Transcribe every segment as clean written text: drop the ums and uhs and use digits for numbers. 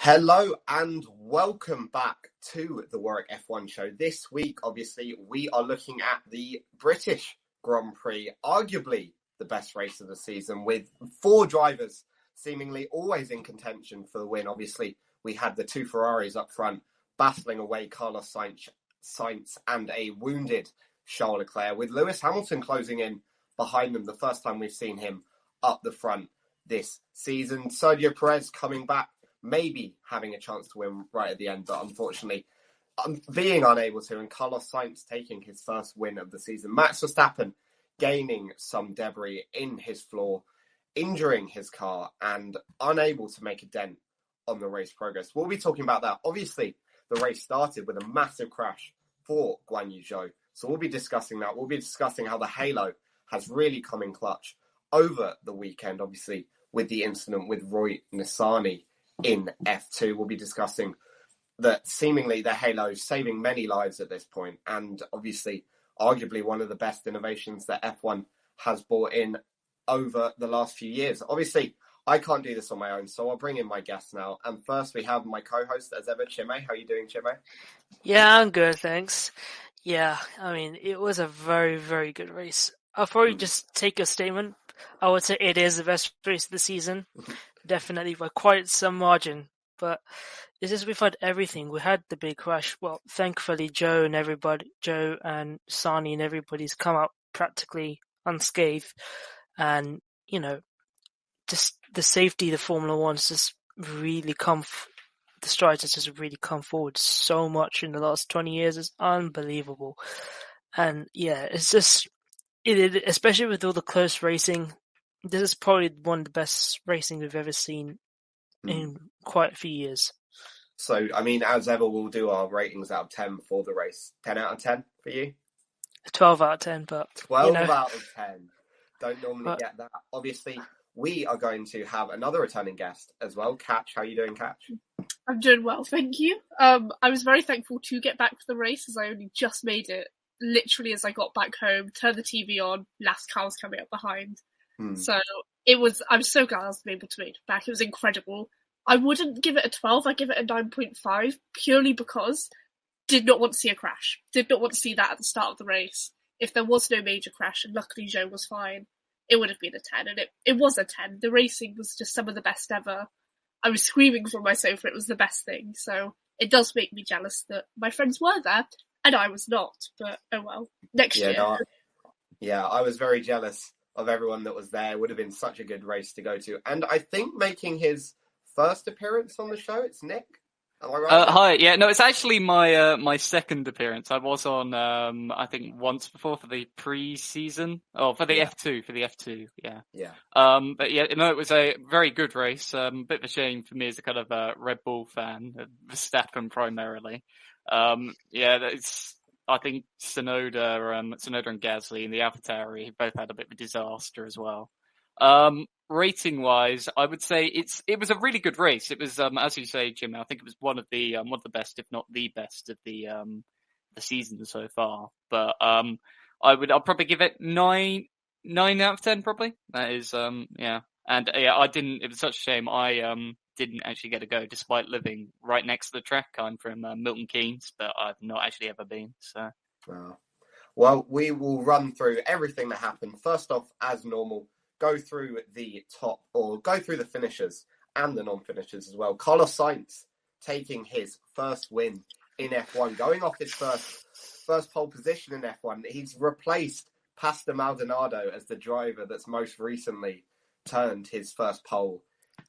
Hello and welcome back to the Warwick F1 show. This week, obviously, we are looking at the British Grand Prix, arguably the best race of the season, with four drivers seemingly always in contention for the win. Obviously, we had the two Ferraris up front battling away Carlos Sainz and a wounded Charles Leclerc, with Lewis Hamilton closing in behind them, the first time we've seen him up the front this season. Sergio Perez coming back, maybe having a chance to win right at the end, but unfortunately being unable to, and Carlos Sainz taking his first win of the season. Max Verstappen gaining some debris in his floor, injuring his car, and unable to make a dent on the race progress. We'll be talking about that. Obviously, the race started with a massive crash for Guan Yu Zhou, so we'll be discussing that. We'll be discussing how the halo has really come in clutch over the weekend, obviously, with the incident with Roy Nissany in F2. We'll be discussing that seemingly the halo saving many lives at this point, and obviously arguably one of the best innovations that F1 has brought in over the last few years. Obviously, I can't do this on my own, so I'll bring in my guests now. And first we have my co-host, as ever, Chinmay. How are you doing, Chinmay? Yeah, I'm good, thanks. Yeah, I mean, it was a very, very good race. I'll probably just take a statement. I would say it is the best race of the season. Definitely by quite some margin. But it's just we've had everything. We had the big crash. Well, thankfully Joe and Sani and everybody's come out practically unscathed. And, you know, just the safety of the Formula One's just really the strides has just really come forward so much in the last 20 years. It's unbelievable. And yeah, it's just, especially with all the close racing, this is probably one of the best racing we've ever seen in quite a few years. So, I mean, as ever, we'll do our ratings out of 10 for the race. 10 out of 10 for you? 12 out of 10, but 12 out of 10. Don't normally get that. Obviously, we are going to have another returning guest as well. Katch, how are you doing, Katch? I'm doing well, thank you. I was very thankful to get back for the race, as I only just made it literally as I got back home, turned the TV on, last car was coming up behind. So I'm so glad I was able to make it back. It was incredible. I wouldn't give it a 12, I'd give it a 9.5, purely because did not want to see a crash. Did not want to see that at the start of the race. If there was no major crash, and luckily Joe was fine, it would have been a 10, and it was a 10. The racing was just some of the best ever. I was screaming from my sofa, it was the best thing, so it does make me jealous that my friends were there, and I was not, but oh well. Next year. I was very jealous of everyone that was there. It would have been such a good race to go to. And I think making his first appearance on the show, it's Nick. Am I right? Hi. Yeah, no, it's actually my second appearance. I was on, I think once before for the pre-season. Oh, for the F2, yeah. Yeah. But yeah, no, it was a very good race. Bit of a shame for me as a kind of a Red Bull fan, Verstappen primarily. I think Tsunoda and Gasly and the AlphaTauri both had a bit of a disaster as well. Rating wise, I would say it was a really good race. It was, as you say, Jim, I think it was one of the best, if not the best of the season so far. But, I'll probably give it 9 out of 10 probably. That is, yeah. And yeah, it was such a shame. I, didn't actually get to go despite living right next to the track. I'm from Milton Keynes, but I've not actually ever been. So, well, we will run through everything that happened. First off, as normal, go through the finishers and the non-finishers as well. Carlos Sainz taking his first win in F1, going off his first pole position in F1. He's replaced Pastor Maldonado as the driver that's most recently turned his first pole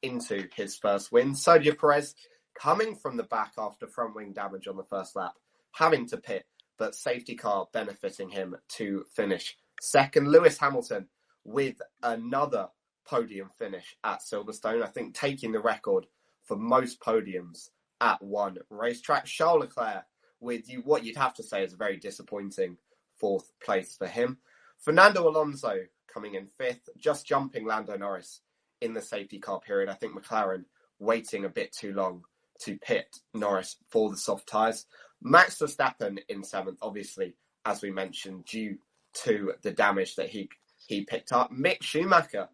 into his first win. Sergio Perez coming from the back after front wing damage on the first lap, having to pit, but safety car benefiting him to finish second. Lewis Hamilton with another podium finish at Silverstone, I think taking the record for most podiums at one racetrack. Charles Leclerc with what you'd have to say is a very disappointing fourth place for him. Fernando Alonso coming in fifth, just jumping Lando Norris in the safety car period. I think McLaren waiting a bit too long to pit Norris for the soft tyres. Max Verstappen in seventh, obviously, as we mentioned, due to the damage that he picked up. Mick Schumacher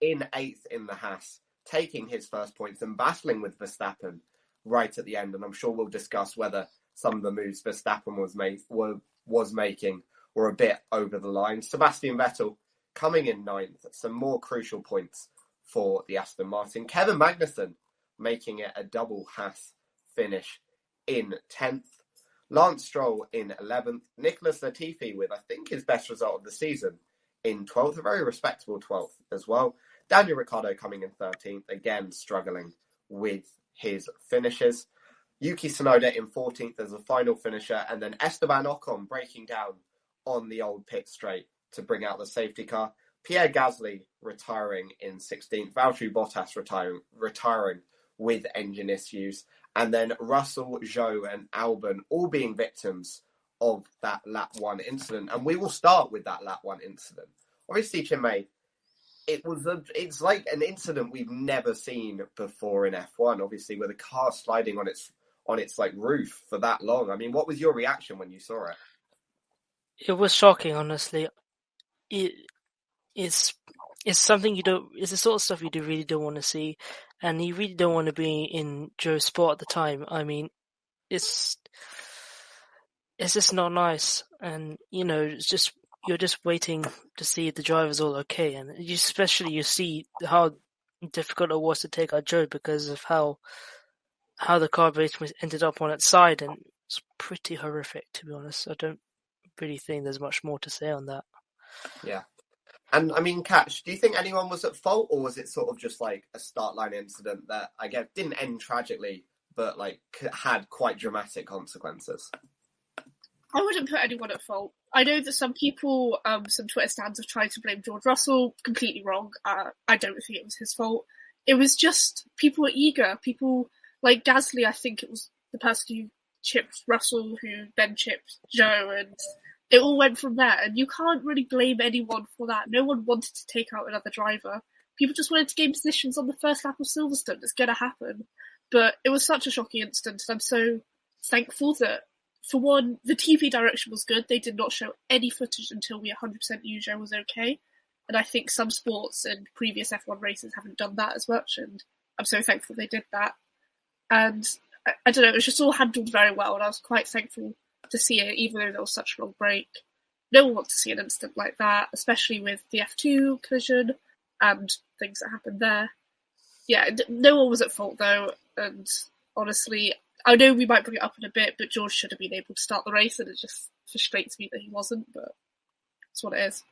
in eighth in the Haas, taking his first points and battling with Verstappen right at the end, and I'm sure we'll discuss whether some of the moves Verstappen was making were a bit over the line. Sebastian Vettel coming in 9th, some more crucial points for the Aston Martin. Kevin Magnussen making it a double Haas finish in 10th. Lance Stroll in 11th. Nicholas Latifi with, I think, his best result of the season in 12th. A very respectable 12th as well. Daniel Ricciardo coming in 13th. Again, struggling with his finishes. Yuki Tsunoda in 14th as a final finisher. And then Esteban Ocon breaking down on the old pit straight to bring out the safety car. Pierre Gasly retiring in 16th. Valtteri Bottas retiring with engine issues. And then Russell, Zhou and Albon all being victims of that lap 1 incident. And we will start with that lap 1 incident. Obviously, Chinmay, it's like an incident we've never seen before in F1, obviously, with a car sliding on its like roof for that long. I mean, what was your reaction when you saw it? It was shocking, honestly. It's something it's the sort of stuff you really don't want to see, and you really don't want to be in Joe's spot at the time. I mean, it's just not nice, and it's just you're just waiting to see if the driver's all okay, and you see how difficult it was to take out Joe because of how the car basically ended up on its side, and it's pretty horrific, to be honest. I don't really think there's much more to say on that. Yeah. And I mean, Katch, do you think anyone was at fault, or was it sort of just like a start line incident that I guess didn't end tragically, but like had quite dramatic consequences? I wouldn't put anyone at fault. I know that some people, some Twitter stands have tried to blame George Russell. Completely wrong. I don't think it was his fault. It was just people were eager. People like Gasly, I think it was the person who chipped Russell, who then chipped Joe, and it all went from there. And you can't really blame anyone for that. No one wanted to take out another driver. People just wanted to gain positions on the first lap of Silverstone. It's going to happen. But it was such a shocking incident, and I'm so thankful that, for one, the TV direction was good. They did not show any footage until we 100% knew Joe was okay. And I think some sports and previous F1 races haven't done that as much, and I'm so thankful they did that. And I don't know, it was just all handled very well, and I was quite thankful to see it, even though there was such a long break. No one wants to see an incident like that, especially with the F2 collision and things that happened there. Yeah, no one was at fault though, and honestly, I know we might bring it up in a bit, but George should have been able to start the race, and it just frustrates me that he wasn't, but that's what it is.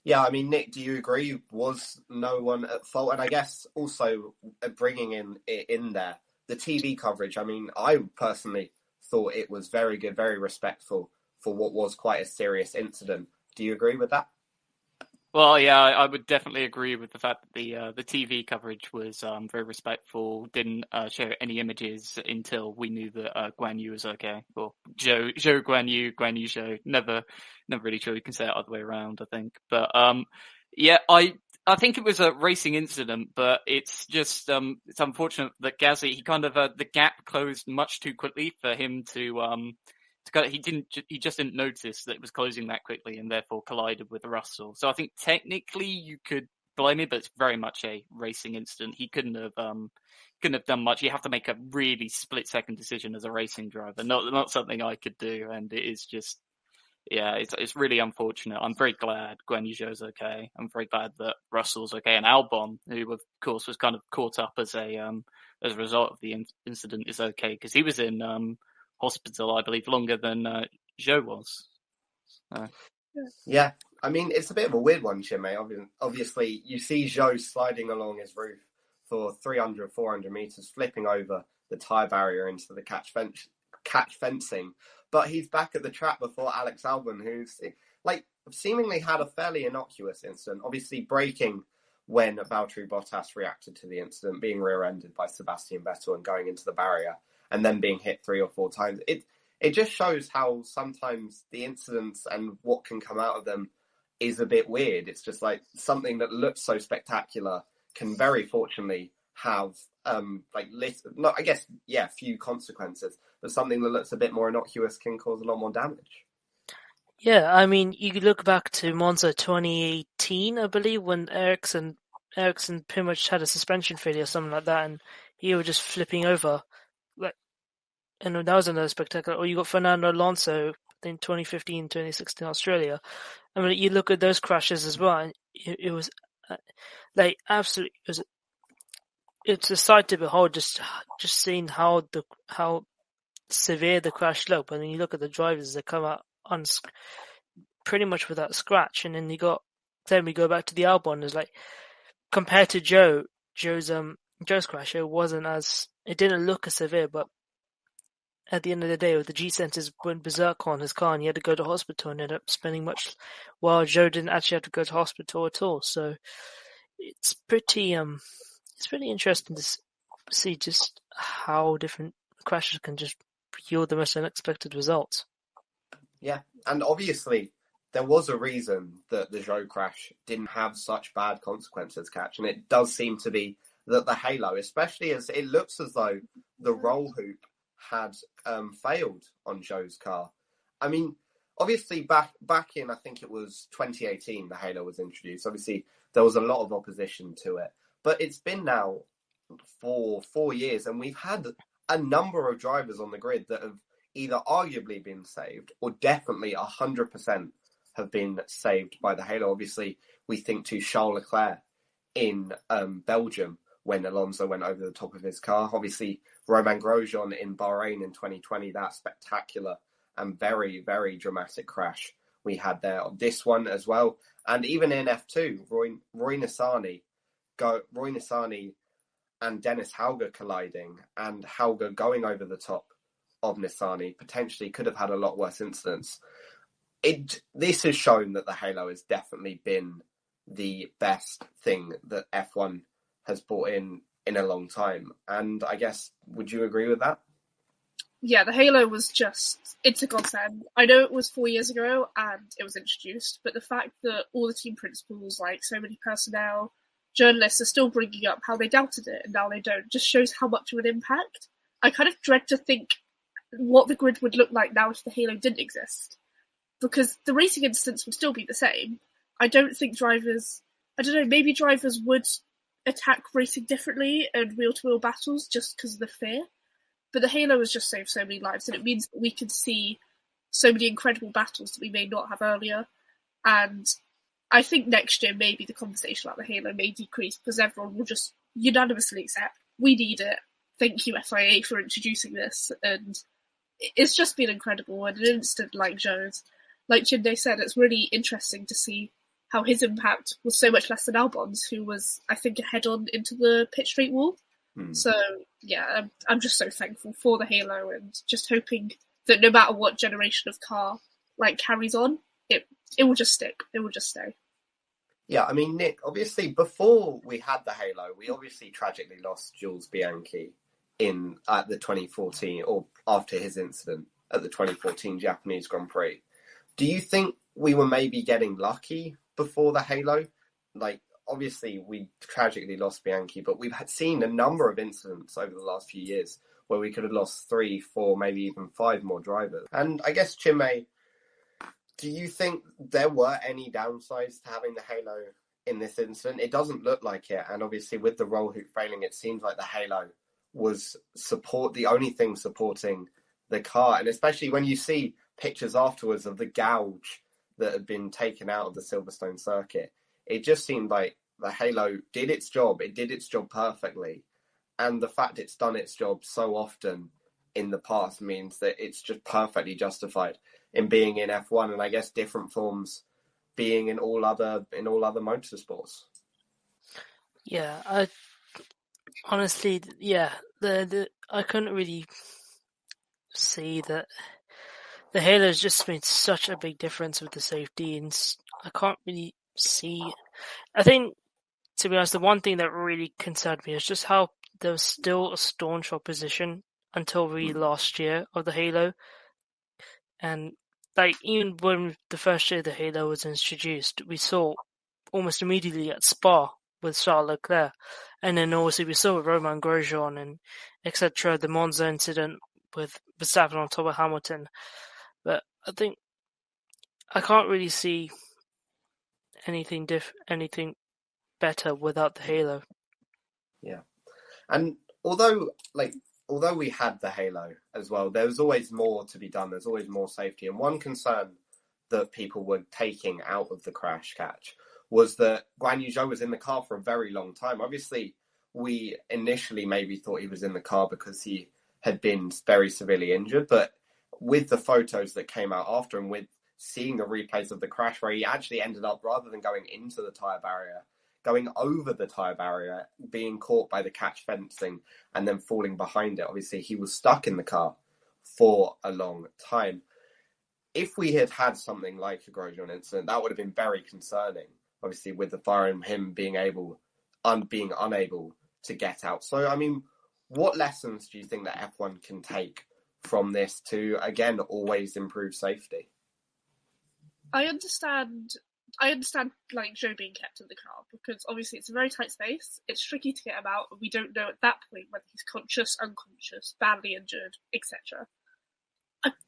Yeah, I mean, Nick, do you agree? Was no one at fault? And I guess also bringing in there, the TV coverage, I mean, I personally thought it was very good, very respectful for what was quite a serious incident. Do you agree with that? Well, yeah, I would definitely agree with the fact that the TV coverage was very respectful. Didn't show any images until we knew that Guan Yu was okay. Or Zhou Guan Yu Zhou. Never really sure you can say it other way around, I think. But yeah, I think it was a racing incident, but it's just it's unfortunate that Gasly, he kind of the gap closed much too quickly for him to he just didn't notice that it was closing that quickly, and therefore collided with Russell. So I think technically you could blame it, but it's very much a racing incident. He couldn't have done much. You have to make a really split-second decision as a racing driver. Not something I could do, and it is just, yeah, it's really unfortunate. I'm very glad Guan Yu Zhou's okay. I'm very glad that Russell's okay, and Albon, who of course was kind of caught up as a result of the incident, is okay because he was in hospital, I believe, longer than Zhou was. Yeah, I mean, it's a bit of a weird one, Chinmay. Obviously, you see Zhou sliding along his roof for 300, 400 metres, flipping over the tyre barrier into the catch fencing. But he's back at the track before Alex Albon, who's like seemingly had a fairly innocuous incident, obviously braking when Valtteri Bottas reacted to the incident, being rear-ended by Sebastian Vettel and going into the barrier, and then being hit 3 or 4 times. It just shows how sometimes the incidents and what can come out of them is a bit weird. It's just like something that looks so spectacular can very fortunately have few consequences, but something that looks a bit more innocuous can cause a lot more damage. Yeah, I mean, you could look back to Monza 2018, I believe, when Ericsson pretty much had a suspension failure or something like that, and he was just flipping over. and that was another spectacular. Or you got Fernando Alonso in 2015, 2016 Australia. I mean, you look at those crashes as well, and it was like absolutely. It's a sight to behold. Just seeing how severe the crash looked. But then you look at the drivers that come out pretty much without scratch, and then we go back to the Albon. It's like compared to Joe's crash, it didn't look as severe, but at the end of the day, the G sensors went berserk on his car, and he had to go to hospital, and ended up spending while Joe didn't actually have to go to hospital at all. So it's pretty interesting to see just how different crashes can just yield the most unexpected results. Yeah, and obviously there was a reason that the Joe crash didn't have such bad consequences, Katch, and it does seem to be that the halo, especially as it looks as though the roll hoop had failed on Joe's car. I mean, obviously back in, I think it was 2018, the halo was introduced. Obviously, there was a lot of opposition to it, but it's been now for 4 years, and we've had a number of drivers on the grid that have either arguably been saved or definitely 100% have been saved by the halo. Obviously, we think to Charles Leclerc in Belgium when Alonso went over the top of his car. Obviously, Romain Grosjean in Bahrain in 2020, that spectacular and very, very dramatic crash we had there. This one as well. And even in F2, Roy Nissany and Dennis Hauger colliding, and Hauger going over the top of Nissany potentially could have had a lot worse incidents. This has shown that the halo has definitely been the best thing that F1 has brought in a long time. And I guess, would you agree with that? Yeah, the halo was it's a godsend. I know it was 4 years ago and it was introduced, but the fact that all the team principals, like so many personnel, journalists are still bringing up how they doubted it and now they don't, just shows how much of an impact. I kind of dread to think what the grid would look like now if the halo didn't exist. Because the racing incidents would still be the same. I don't think maybe drivers would attack racing differently and wheel-to-wheel battles just because of the fear. But the halo has just saved so many lives, and it means that we can see so many incredible battles that we may not have earlier. And I think next year maybe the conversation about the halo may decrease because everyone will just unanimously accept we need it. Thank you, FIA, for introducing this. And it's just been incredible. And an incident like Joe's, like Chinmay said, it's really interesting to see how his impact was so much less than Albon's, who was, I think, head-on into the pit straight wall. So, yeah, I'm just so thankful for the halo and just hoping that no matter what generation of car carries on, it will just stick. It will just stay. Yeah, I mean, Nick, obviously, before we had the halo, we obviously tragically lost Jules Bianchi at the 2014, or after his incident at the 2014 Japanese Grand Prix. Do you think we were maybe getting lucky before the halo? Obviously, we tragically lost Bianchi, but we've seen a number of incidents over the last few years where we could have lost 3, 4, maybe even 5 more drivers. And I guess, Chinmay, do you think there were any downsides to having the halo in this incident? It doesn't look like it. And obviously, with the roll hoop failing, it seems like the halo was the only thing supporting the car. And especially when you see pictures afterwards of the gouge that had been taken out of the Silverstone circuit, it just seemed like the halo did its job. It did its job perfectly. And the fact it's done its job so often in the past means that it's just perfectly justified in being in F1, and I guess different forms being in all other motorsports. Yeah, honestly, I couldn't really see that the halo has just made such a big difference with the safety, and I can't really see. I think, to be honest, the one thing that really concerned me is just how there was still a staunch opposition until really last year of the halo. And even when the first year the halo was introduced, we saw almost immediately at Spa with Charles Leclerc, and then obviously we saw with Romain Grosjean and etc. The Monza incident with Verstappen on top of Hamilton. But I think I can't really see anything better without the halo. Yeah, and although although we had the halo as well, there was always more to be done. There's always more safety. And one concern that people were taking out of the crash, Katch, was that Guan Yu Zhou was in the car for a very long time. Obviously, we initially maybe thought he was in the car because he had been very severely injured. But with the photos that came out after and with seeing the replays of the crash where he actually ended up, rather than going into the tyre barrier, going over the tyre barrier, being caught by the catch fencing and then falling behind it. Obviously, he was stuck in the car for a long time. If we had had something like a Grosjean incident, that would have been very concerning, obviously, with the fire and him being unable to get out. So, I mean, what lessons do you think that F1 can take from this to, again, always improve safety? I understand like Joe being kept in the car because obviously it's a very tight space. It's tricky to get him out, and we don't know at that point whether he's conscious, unconscious, badly injured, etc.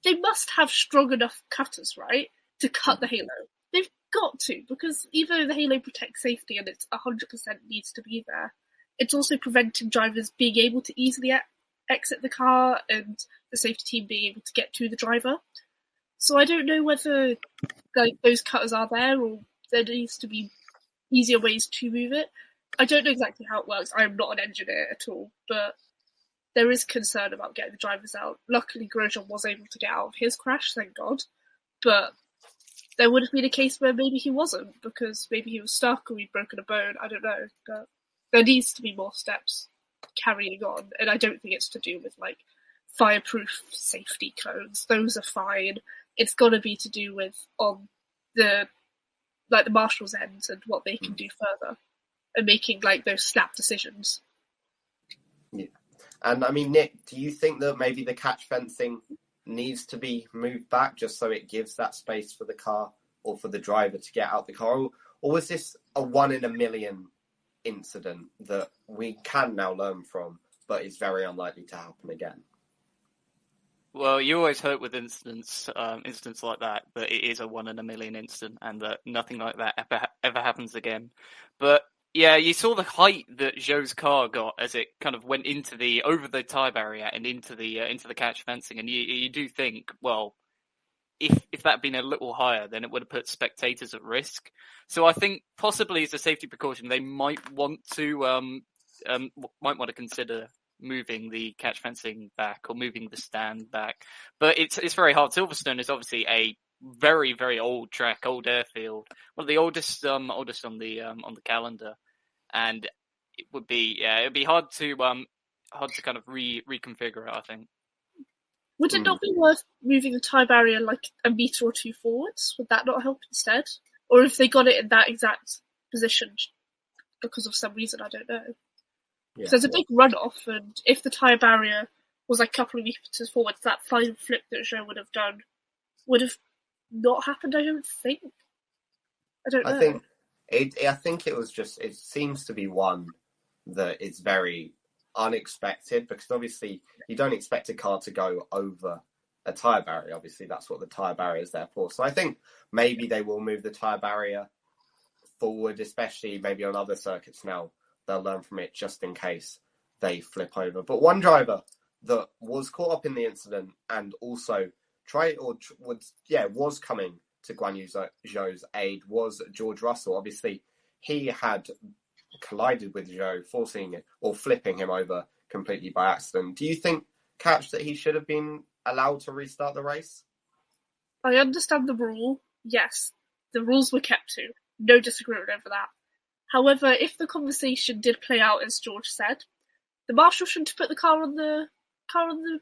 They must have strong enough cutters, right, to cut the halo. They've got to, because even though the halo protects safety and it's 100% needs to be there, it's also preventing drivers being able to easily exit the car and the safety team being able to get to the driver. So I don't know whether like those cutters are there or there needs to be easier ways to move it. I don't know exactly how it works. I'm not an engineer at all, but there is concern about getting the drivers out. Luckily, Grosjean was able to get out of his crash, thank God. But there would have been a case where maybe he wasn't, because maybe he was stuck or he'd broken a bone. I don't know. But there needs to be more steps carrying on, and I don't think it's to do with like fireproof safety cones. Those are fine. It's got to be to do with on the marshal's end and what they can do further, and making like those snap decisions. Yeah, and I mean, Nick, do you think that maybe the catch fencing needs to be moved back just so it gives that space for the car or for the driver to get out the car, or was this a 1 in a million incident that we can now learn from, but is very unlikely to happen again? Well, you always hope with incidents like that it is a 1 in a million incident and that nothing like that ever happens again. But yeah, you saw the height that Zhou's car got as it kind of went over the tyre barrier and into the catch fencing, and you do think, well, if that had been a little higher, then it would have put spectators at risk. So I think possibly as a safety precaution, they might want to consider moving the catch fencing back or moving the stand back. But it's very hard. Silverstone is obviously a very, very old track, old airfield, one of the oldest on the calendar, and it would be hard to kind of reconfigure it, I think. Would it not be worth moving the tyre barrier like a metre or two forwards? Would that not help instead? Or if they got it in that exact position because of some reason, I don't know. Yeah. There's a big runoff, and if the tyre barrier was like a couple of metres forwards, that final flip that Zhou would have done would have not happened, I don't think. I don't know. I think it was just, it seems to be one that is very unexpected, because obviously you don't expect a car to go over a tyre barrier. Obviously that's what the tyre barrier is there for. So I think maybe they will move the tyre barrier forward, especially maybe on other circuits now. They'll learn from it just in case they flip over. But one driver that was caught up in the incident and also was coming to Guan Yu Zhou's aid was George Russell. Obviously, he had collided with Zhou, forcing it or flipping him over completely by accident. Do you think, Katch, that he should have been allowed to restart the race? I understand the rule. Yes, the rules were kept to. No disagreement over that. However, if the conversation did play out as George said, the marshal shouldn't have put the car on the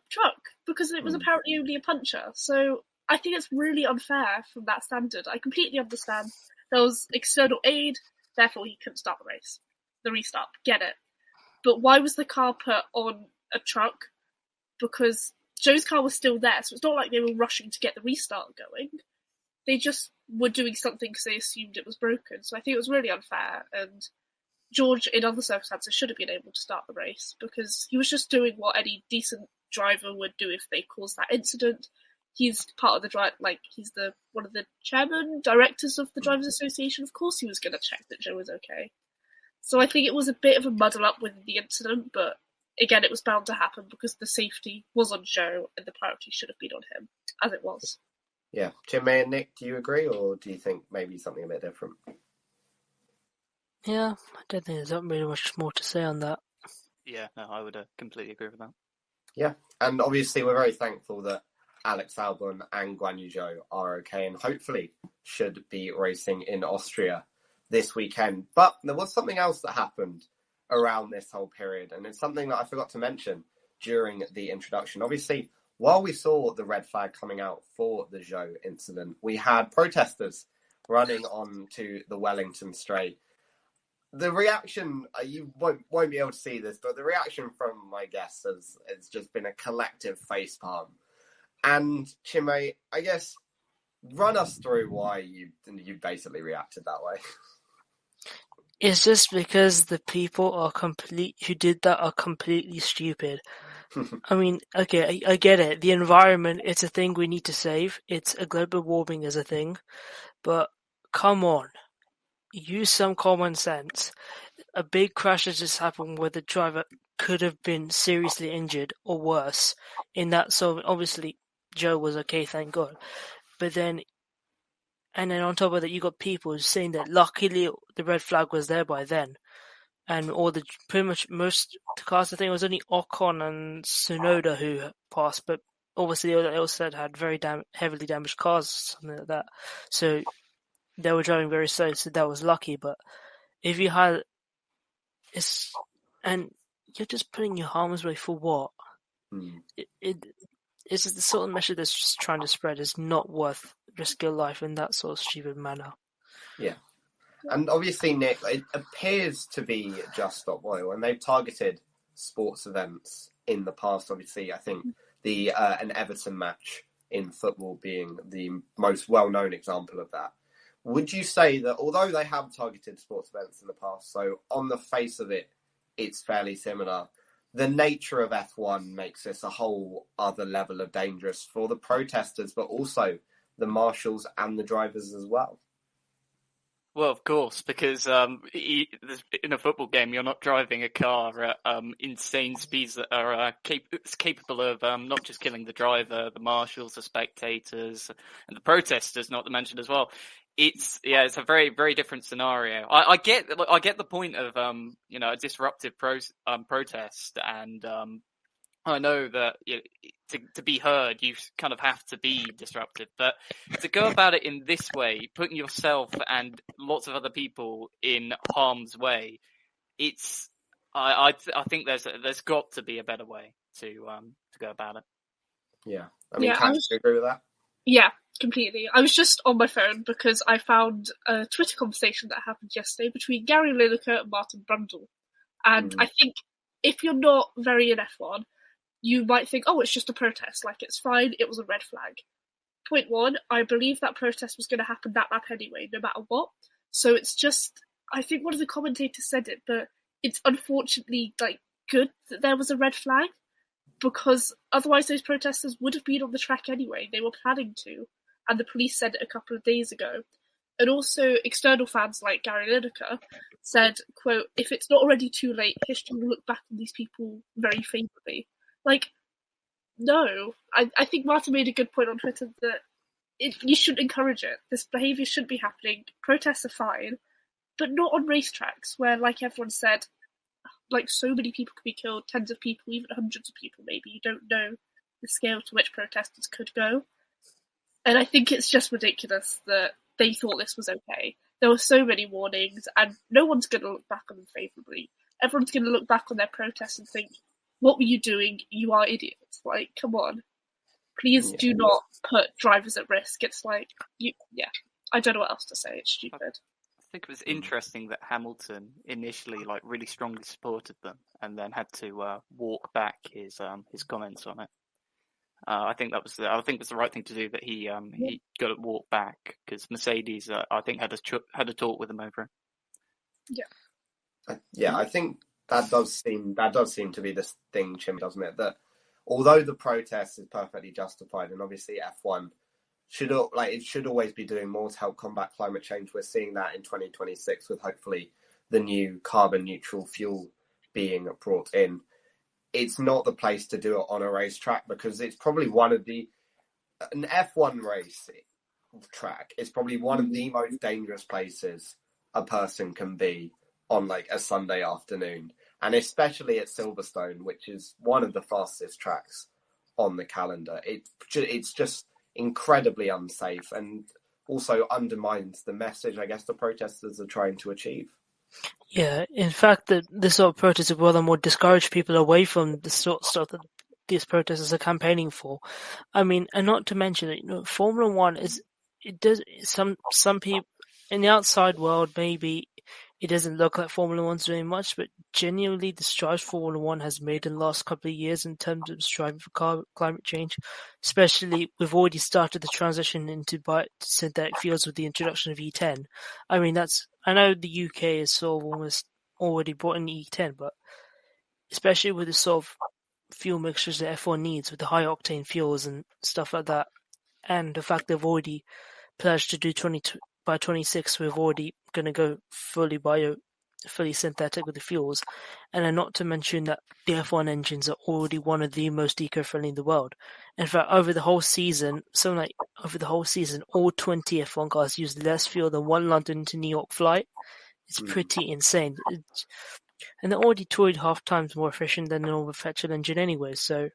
truck because it was apparently only a puncher. So I think it's really unfair from that standard. I completely understand there was external aid, therefore he couldn't start the race. The restart, get it. But why was the car put on a truck? Because Zhou's car was still there, so it's not like they were rushing to get the restart going. They just were doing something because they assumed it was broken. So I think it was really unfair, and George, in other circumstances, should have been able to start the race because he was just doing what any decent driver would do if they caused that incident. He's part of he's one of the directors of the Drivers Association. Of course he was going to check that Zhou was okay. So I think it was a bit of a muddle up with the incident, but again, it was bound to happen because the safety was on Zhou and the priority should have been on him, as it was. Yeah. Chinmay and Nick, do you agree, or do you think maybe something a bit different? Yeah, I don't think there's not really much more to say on that. Yeah, no, I would completely agree with that. Yeah, and obviously we're very thankful that Alex Albon and Guan Yu Zhou are okay and hopefully should be racing in Austria this weekend. But there was something else that happened around this whole period, and it's something that I forgot to mention during the introduction. Obviously, while we saw the red flag coming out for the Zhou incident, we had protesters running on to the Wellington straight. The reaction, you won't be able to see this, but the reaction from my guests has just been a collective facepalm. And Chinmay, I guess, run us through why you basically reacted that way. It's just because the people who did that are completely stupid. I mean, okay, I get it. The environment, it's a thing we need to save. It's a global warming is a thing. But come on. Use some common sense. A big crash has just happened where the driver could have been seriously injured or worse. In that, so obviously Zhou was okay, thank God. But then, and then on top of that, you got people saying that luckily the red flag was there by then, and pretty much most cars. I think it was only Ocon and Tsunoda who passed, but obviously they also had very heavily damaged cars, something like that. So they were driving very slow, so that was lucky. But if you had, and you're just putting your harm's way for what? It's just the sort of message that's just trying to spread is not worth risk your life in that sort of stupid manner. Yeah. And obviously, Nick, it appears to be just stop oil, and they've targeted sports events in the past. Obviously, I think an Everton match in football being the most well-known example of that. Would you say that although they have targeted sports events in the past, so on the face of it, it's fairly similar, the nature of F1 makes this a whole other level of dangerous for the protesters, but also the marshals and the drivers as well? Well, of course, because in a football game, you're not driving a car at insane speeds that are capable of not just killing the driver, the marshals, the spectators, and the protesters, not to mention as well. It's a very, very different scenario. I get the point of a disruptive protest, and I know that to be heard, you kind of have to be disruptive, but to go about it in this way, putting yourself and lots of other people in harm's way, I think there's got to be a better way to go about it. Yeah, I mean, Katch, do you agree with that? Yeah, completely. I was just on my phone because I found a Twitter conversation that happened yesterday between Gary Lineker and Martin Brundle, and I think if you're not very in F1. You might think, oh, it's just a protest, like it's fine, it was a red flag. Point one, I believe that protest was going to happen that lap anyway, no matter what. So it's just, I think one of the commentators said it, but it's unfortunately good that there was a red flag, because otherwise those protesters would have been on the track anyway. They were planning to, and the police said it a couple of days ago. And also external fans like Gary Lineker said, quote, if it's not already too late, history will look back on these people very favourably. No. I think Martin made a good point on Twitter that you shouldn't encourage it. This behaviour shouldn't be happening. Protests are fine, but not on racetracks where, like everyone said, so many people could be killed, tens of people, even hundreds of people maybe. You don't know the scale to which protesters could go. And I think it's just ridiculous that they thought this was okay. There were so many warnings, and no one's going to look back on them favourably. Everyone's going to look back on their protests and think, what were you doing? You are idiots. Come on. Please do not put drivers at risk. It's I don't know what else to say. It's stupid. I think it was interesting that Hamilton initially really strongly supported them and then had to walk back his comments on it. I think it was the right thing to do that he got to walk back, because Mercedes I think had a talk with him over it. Yeah, I think that does seem to be this thing, Chim, doesn't it? That although the protest is perfectly justified, and obviously F1 should always be doing more to help combat climate change. We're seeing that in 2026 with hopefully the new carbon neutral fuel being brought in. it's not the place to do it on a racetrack, because it's probably an F1 race track is probably one of the most dangerous places a person can be on like a Sunday afternoon, and especially at Silverstone, which is one of the fastest tracks on the calendar. It's just incredibly unsafe, and also undermines the message, I guess, the protesters are trying to achieve. Yeah, in fact, this sort of protest will rather more discourage people away from the sort of stuff that these protesters are campaigning for. I mean, and not to mention that, Formula One some people in the outside world, maybe it doesn't look like Formula One's doing much, but genuinely the strides Formula One has made in the last couple of years in terms of striving for climate change, especially we've already started the transition into synthetic fuels with the introduction of E10. I mean, I know the UK is sort of almost already brought in E10, but especially with the sort of fuel mixtures that F1 needs with the high octane fuels and stuff like that, and the fact they've already pledged to do by 26, we're already going to go fully synthetic with the fuels, and then not to mention that the F1 engines are already one of the most eco-friendly in the world. In fact, over the whole season, all 20 F1 cars used less fuel than one London to New York flight. It's pretty insane. And they're already 2.5 times more efficient than an normal petrol engine anyway, so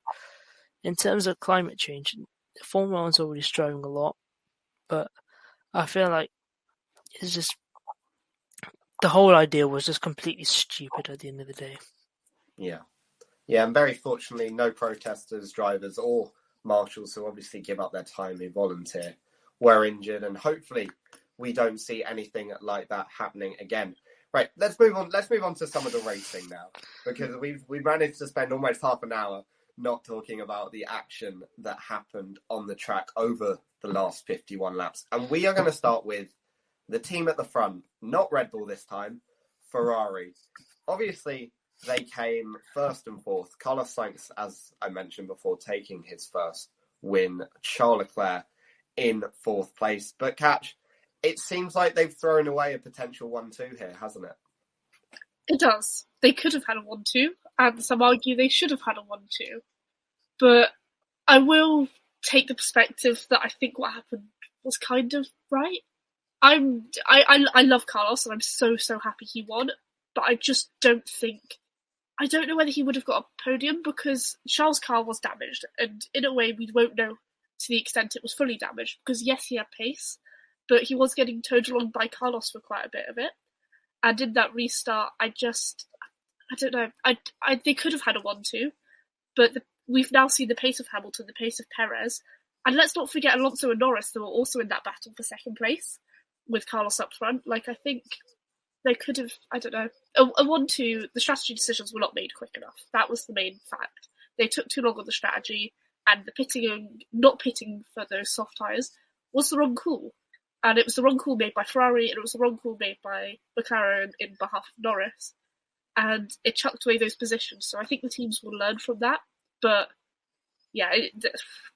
in terms of climate change, Formula One's already striving a lot, but I feel like it's just the whole idea was just completely stupid at the end of the day. Yeah, and very fortunately, no protesters, drivers, or marshals who obviously give up their time who volunteer were injured, and hopefully we don't see anything like that happening again. Right, let's move on. Let's move on to some of the racing now, because we've managed to spend almost half an hour not talking about the action that happened on the track over the last 51 laps. And we are going to start with the team at the front, not Red Bull this time, Ferrari. Obviously, they came first and fourth. Carlos Sainz, as I mentioned before, taking his first win. Charles Leclerc in fourth place. But Katch, it seems like they've thrown away a potential 1-2 here, hasn't it? It does. They could have had a 1-2, and some argue they should have had a 1-2. But I will take the perspective that I think what happened was kind of right. I love Carlos, and I'm so happy he won, but I just don't know whether he would have got a podium, because Charles' car was damaged, and in a way we won't know to the extent it was fully damaged, because yes, he had pace, but he was getting towed along by Carlos for quite a bit of it. And in that restart, I don't know. They could have had a 1-2, but we've now seen the pace of Hamilton, the pace of Perez, and let's not forget Alonso and Norris, that were also in that battle for second place with Carlos up front. Like, I think they could have, I don't know, a 1-2. The strategy decisions were not made quick enough. That was the main fact. They took too long on the strategy, and the pitting and not pitting for those soft tyres was the wrong call. And it was the wrong call made by Ferrari, and it was the wrong call made by McLaren in behalf of Norris. And it chucked away those positions. So I think the teams will learn from that. But yeah,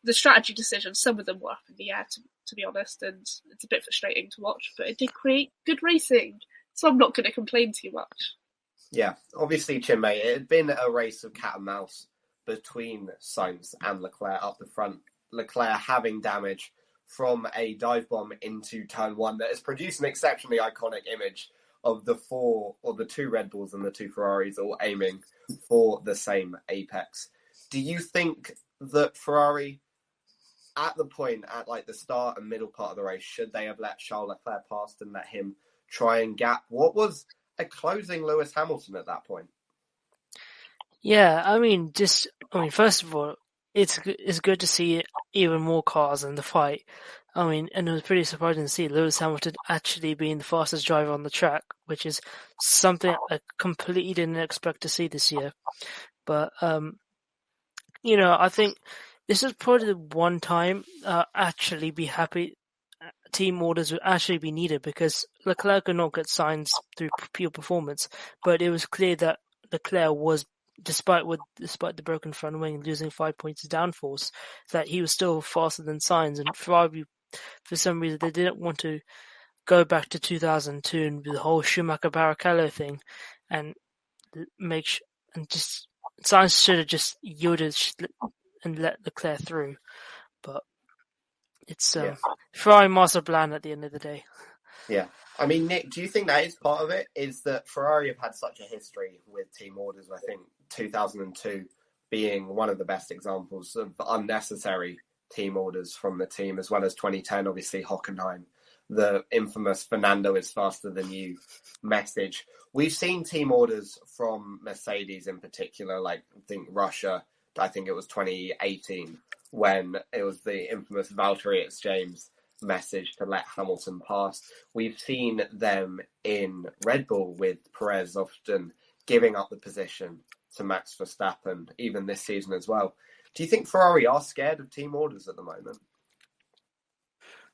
the strategy decisions, some of them were up in the air, to be honest, and it's a bit frustrating to watch. But it did create good racing, so I'm not going to complain too much. Yeah, obviously, Chinmay, it had been a race of cat and mouse between Sainz and Leclerc up the front. Leclerc having damage from a dive bomb into turn one that has produced an exceptionally iconic image of the two Red Bulls and the two Ferraris all aiming for the same apex. Do you think that Ferrari, at the start and middle part of the race, should they have let Charles Leclerc past and let him try and gap what was a closing Lewis Hamilton at that point? Yeah, first of all, it's good to see even more cars in the fight. And it was pretty surprising to see Lewis Hamilton actually being the fastest driver on the track, which is something I completely didn't expect to see this year. But, I think this is probably the one time actually be happy team orders would actually be needed, because Leclerc could not get signs through pure performance, but it was clear that Leclerc was, despite the broken front wing losing 5 points of downforce, that he was still faster than Sainz. And Ferrari, for some reason, they didn't want to go back to 2002 and the whole Schumacher Barrichello thing, and just Sainz should have just yielded and let Leclerc through, but it's Ferrari master plan at the end of the day. Yeah. I mean, Nick, do you think that is part of it? Is that Ferrari have had such a history with team orders? I think 2002 being one of the best examples of unnecessary team orders from the team, as well as 2010, obviously, Hockenheim, the infamous Fernando is faster than you message. We've seen team orders from Mercedes in particular, like I think Russia, I think it was 2018, when it was the infamous Valtteri James message to let Hamilton pass. We've seen them in Red Bull with Perez often giving up the position to Max Verstappen, even this season as well. Do you think Ferrari are scared of team orders at the moment?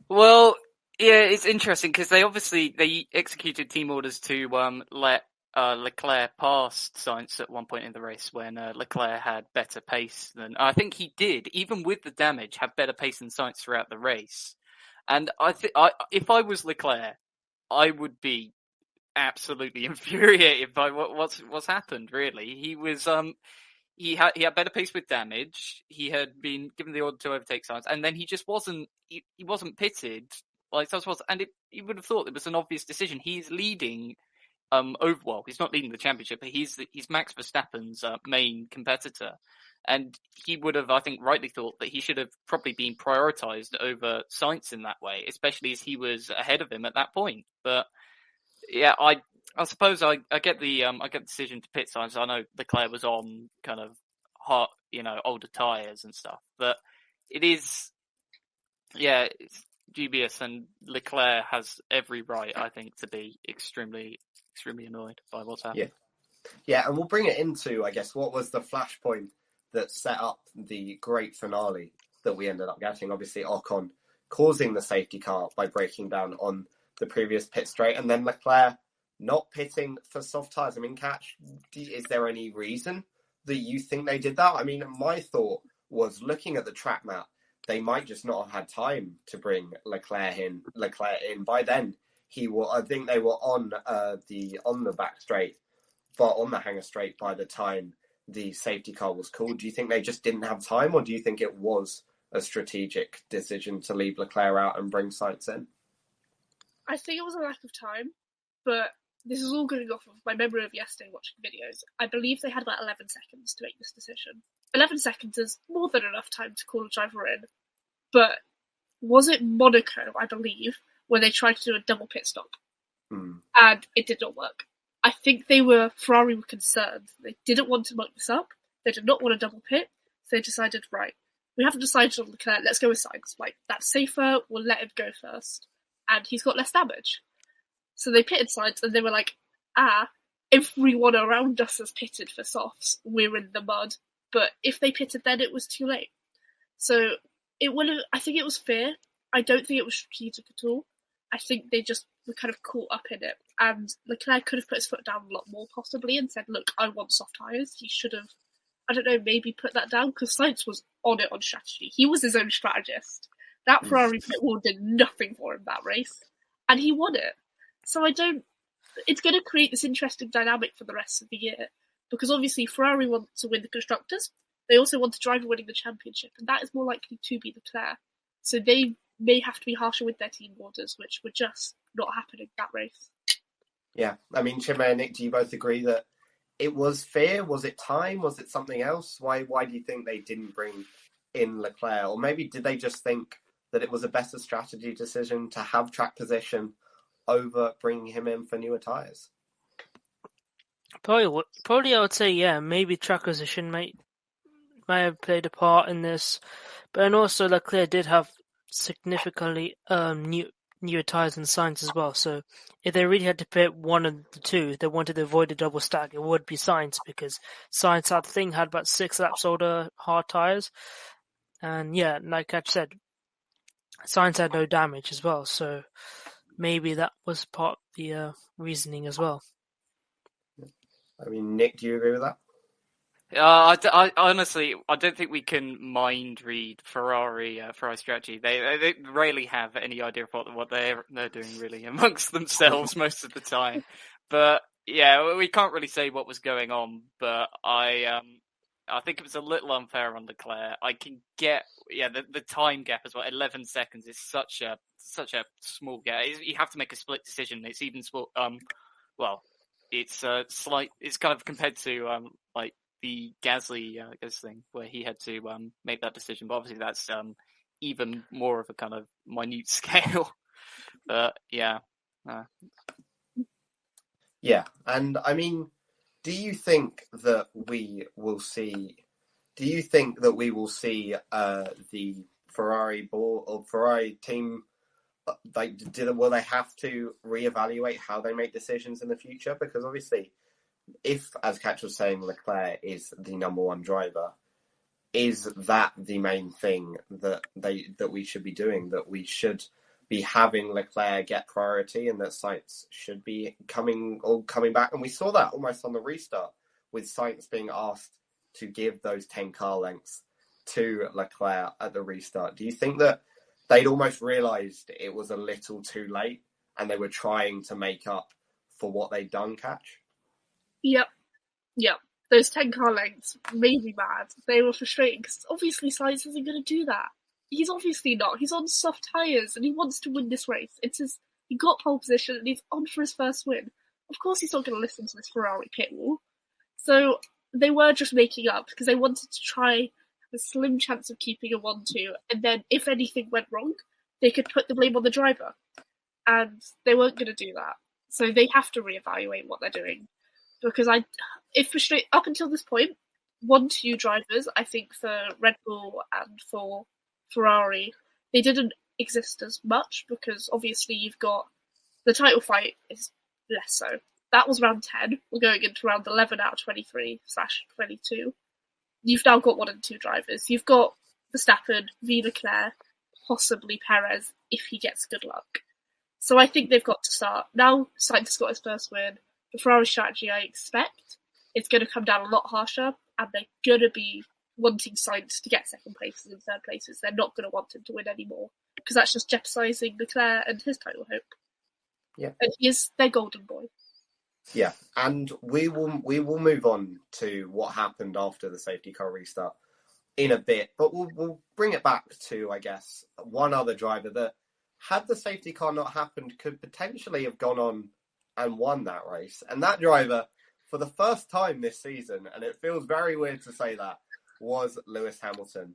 Well, yeah, it's interesting because they executed team orders to let Leclerc pass Sainz at one point in the race when Leclerc had better pace than I think he did, even with the damage, have better pace than Sainz throughout the race. And if I was Leclerc, I would be absolutely infuriated by what's happened. Really, he was he had better pace with damage. He had been given the order to overtake Sainz, and then he just wasn't he wasn't pitted like Sainz was. And you would have thought it was an obvious decision. He's leading he's not leading the championship, but he's Max Verstappen's main competitor. And he would have, I think, rightly thought that he should have probably been prioritised over Sainz in that way, especially as he was ahead of him at that point. But yeah, I suppose I get the decision to pit Sainz. I know Leclerc was on kind of hot, older tyres and stuff, but it is, yeah, it's dubious, and Leclerc has every right, I think, to be extremely, extremely annoyed by what's happened. Yeah, and we'll bring it into, I guess, what was the flashpoint that set up the great finale that we ended up getting. Obviously, Ocon causing the safety car by breaking down on the previous pit straight, and then Leclerc not pitting for soft tyres. I mean, Katch, is there any reason that you think they did that? I mean, my thought was, looking at the track map, they might just not have had time to bring Leclerc in. By then, I think they were on the back straight, but on the hanger straight by the time the safety car was called. Do you think they just didn't have time, or do you think it was a strategic decision to leave Leclerc out and bring Sainz in? I think it was a lack of time, but this is all going off of my memory of yesterday watching videos. I believe they had about 11 seconds to make this decision. 11 seconds is more than enough time to call a driver in, but was it Monaco, I believe, where they tried to do a double pit stop? And it did not work. I think Ferrari were concerned. They didn't want to muck this up. They did not want a double pit. So they decided, right, we haven't decided on Leclerc, let's go with Sainz. Like, that's safer, we'll let him go first. And he's got less damage. So they pitted Sainz, and they were like, everyone around us has pitted for softs. We're in the mud. But if they pitted then, it was too late. So I think it was fear. I don't think it was strategic at all. I think they just were kind of caught up in it. And Leclerc could have put his foot down a lot more, possibly, and said, look, I want soft tyres. He should have, I don't know, maybe put that down, because Sainz was on it on strategy. He was his own strategist. That Ferrari pit wall did nothing for him that race. And he won it. So it's going to create this interesting dynamic for the rest of the year, because obviously Ferrari want to win the Constructors. They also want a driver winning the championship, and that is more likely to be Leclerc. So they may have to be harsher with their team orders, which were just not happening that race. Yeah, I mean, Chinmay and Nick, do you both agree that it was fear? Was it time? Was it something else? Why do you think they didn't bring in Leclerc? Or maybe did they just think that it was a better strategy decision to have track position over bringing him in for newer tyres? Probably I would say, yeah, maybe track position might have played a part in this. But then also Leclerc did have significantly newer tyres and Sainz as well. So if they really had to pit one of the two, they wanted to avoid a double stack, it would be Sainz, because Sainz had about 6 laps older hard tyres. And yeah, like Katch said, Sainz had no damage as well. So maybe that was part of the reasoning as well. I mean, Nick, do you agree with that? I honestly, I don't think we can mind read Ferrari strategy. They rarely have any idea of what they're doing really amongst themselves most of the time. But yeah, we can't really say what was going on. But I I think it was a little unfair on Leclerc. I can get, the time gap as well. 11 seconds is such a small gap. You have to make a split decision. It's even small. It's slight. It's kind of compared to like the Gasly thing where he had to make that decision. But obviously that's even more of a kind of minute scale. But yeah. Yeah, and I mean, do you think that we will see? Do you think that we will see the Ferrari board or Ferrari team? Will they have to reevaluate how they make decisions in the future? Because obviously, if, as Katch was saying, Leclerc is the number one driver, is that the main thing that we should be doing? That we should be having Leclerc get priority, and that Sainz should be coming back. And we saw that almost on the restart with Sainz being asked to give those 10 car lengths to Leclerc at the restart. Do you think that they'd almost realised it was a little too late and they were trying to make up for what they'd done, Katch? Yep. Those 10 car lengths made me mad. They were frustrating because obviously Sainz isn't going to do that. He's obviously not. He's on soft tyres and he wants to win this race. He got pole position and he's on for his first win. Of course he's not going to listen to this Ferrari pit wall. So they were just making up because they wanted to try have a slim chance of keeping a 1-2, and then if anything went wrong, they could put the blame on the driver. And they weren't going to do that. So they have to reevaluate what they're doing. Because up until this point, 1-2 drivers, I think for Red Bull and for Ferrari, they didn't exist as much because obviously you've got the title fight is less so. That was round 10. We're going into round 11 out of 23/22. You've now got 1 and 2 drivers. You've got Verstappen, Leclerc, possibly Perez if he gets good luck. So I think they've got to start. Now Sainz has got his first win. The Ferrari strategy, I expect, is going to come down a lot harsher, and they're going to be wanting Sainz to get second places and third places. They're not going to want him to win anymore because that's just jeopardising Leclerc and his title hope. Yeah, and he is their golden boy. Yeah, and we will move on to what happened after the safety car restart in a bit, but we'll bring it back to, I guess, one other driver that, had the safety car not happened, could potentially have gone on and won that race. And that driver, for the first time this season, and it feels very weird to say that, was Lewis Hamilton.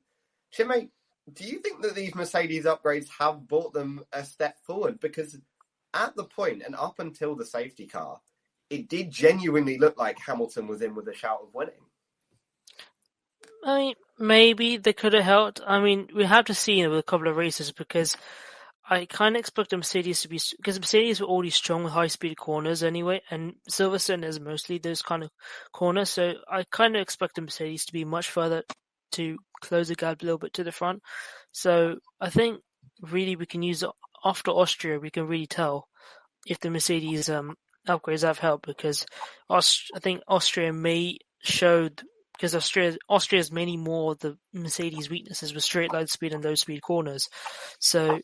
Chinmay, do you think that these Mercedes upgrades have brought them a step forward? Because at the point and up until the safety car, it did genuinely look like Hamilton was in with a shout of winning. I mean, maybe they could have helped. I mean, we have to see with a couple of races because I kind of expect the Mercedes to be, because Mercedes were already strong with high-speed corners anyway, and Silverstone is mostly those kind of corners, so I kind of expect the Mercedes to be much further to close the gap a little bit to the front. So I think really we can use, after Austria, we can really tell if the Mercedes upgrades have helped, because I think Austria may showed, because Austria's many more the Mercedes weaknesses with straight line speed and low speed corners. So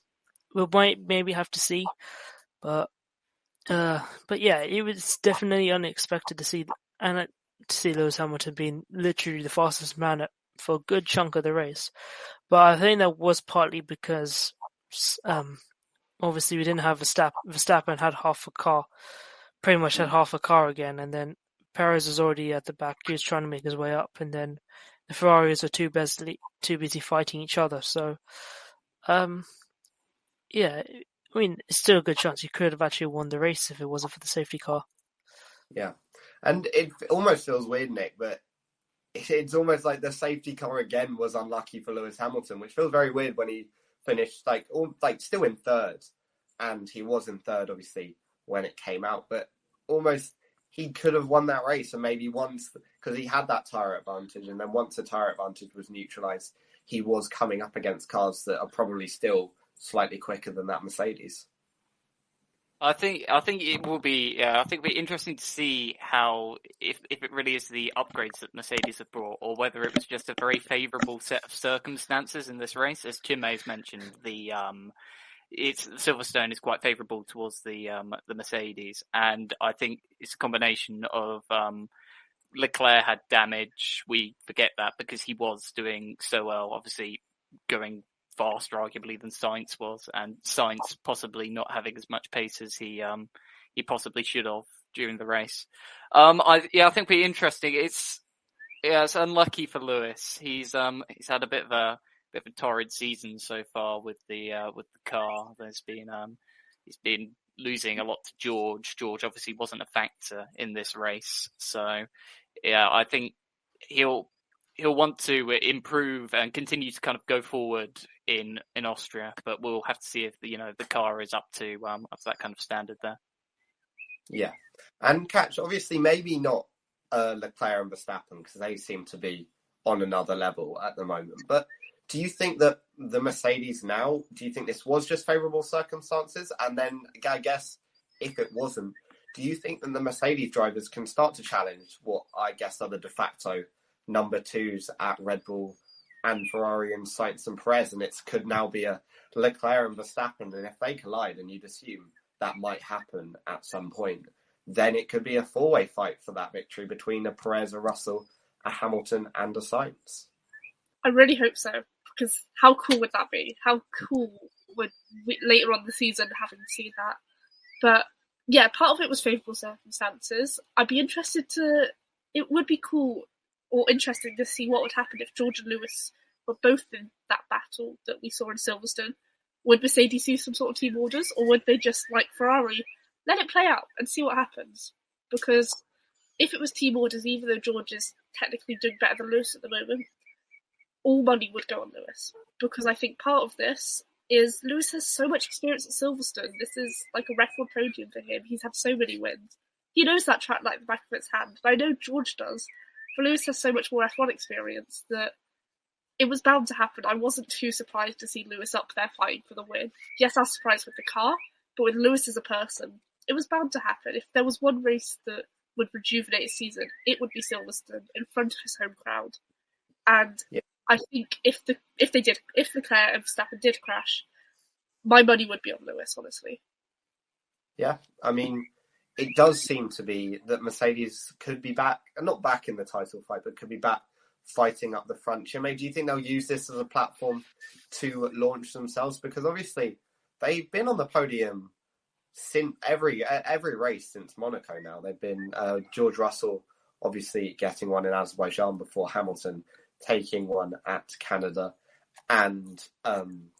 we might maybe have to see, but yeah, it was definitely unexpected to see Lewis Hamilton being literally the fastest man for a good chunk of the race. But I think that was partly because obviously we didn't have Verstappen had half a car, pretty much had half a car again, and then Perez was already at the back. He was trying to make his way up, and then the Ferraris were too busy fighting each other. So, yeah, I mean, it's still a good chance he could have actually won the race if it wasn't for the safety car. Yeah, and it almost feels weird, Nick, but it's almost like the safety car again was unlucky for Lewis Hamilton, which feels very weird when he finished still in third, and he was in third obviously when it came out, but almost he could have won that race, and maybe once, because he had that tyre advantage, and then once the tyre advantage was neutralised, he was coming up against cars that are probably still slightly quicker than that Mercedes. I think it will be. I think it'll be interesting to see how if it really is the upgrades that Mercedes have brought, or whether it was just a very favourable set of circumstances in this race. As Chinmay's mentioned, Silverstone is quite favourable towards the Mercedes, and I think it's a combination of Leclerc had damage. We forget that because he was doing so well, obviously going faster arguably than Sainz was, and Sainz possibly not having as much pace as he possibly should have during the race. I think it'll be interesting. It's unlucky for Lewis. He's had a bit of a torrid season so far with the car. There's been he's been losing a lot to George. George obviously wasn't a factor in this race, so yeah, I think he'll want to improve and continue to kind of go forward in Austria, but we'll have to see if the car is up to that kind of standard there. Yeah, and Katch, obviously maybe not Leclerc and Verstappen because they seem to be on another level at the moment, but do you think that the Mercedes now, do you think this was just favourable circumstances? And then, I guess, if it wasn't, do you think that the Mercedes drivers can start to challenge what I guess are the de facto number twos at Red Bull and Ferrari and Sainz and Perez, and it could now be a Leclerc and Verstappen, and if they collide, and you'd assume that might happen at some point, then it could be a four-way fight for that victory between a Perez, a Russell, a Hamilton and a Sainz. I really hope so. Because how cool would that be? How cool would we, later on in the season, having seen that? But yeah, part of it was favourable circumstances. I'd be interested to... It would be cool or interesting to see what would happen if George and Lewis were both in that battle that we saw in Silverstone. Would Mercedes use some sort of team orders, or would they just, like Ferrari, let it play out and see what happens? Because if it was team orders, even though George is technically doing better than Lewis at the moment, all money would go on Lewis, because I think part of this is Lewis has so much experience at Silverstone. This is like a record podium for him. He's had so many wins. He knows that track like the back of his hand. And I know George does, but Lewis has so much more F1 experience that it was bound to happen. I wasn't too surprised to see Lewis up there fighting for the win. Yes, I was surprised with the car, but with Lewis as a person, it was bound to happen. If there was one race that would rejuvenate his season, it would be Silverstone in front of his home crowd. And yeah. I think if Leclerc and Verstappen did crash, my money would be on Lewis, honestly. Yeah, I mean, it does seem to be that Mercedes could be back, not back in the title fight, but could be back fighting up the front. Chinmay, do you think they'll use this as a platform to launch themselves? Because obviously they've been on the podium since every race since Monaco now. They've been George Russell obviously getting one in Azerbaijan before Hamilton taking one at Canada and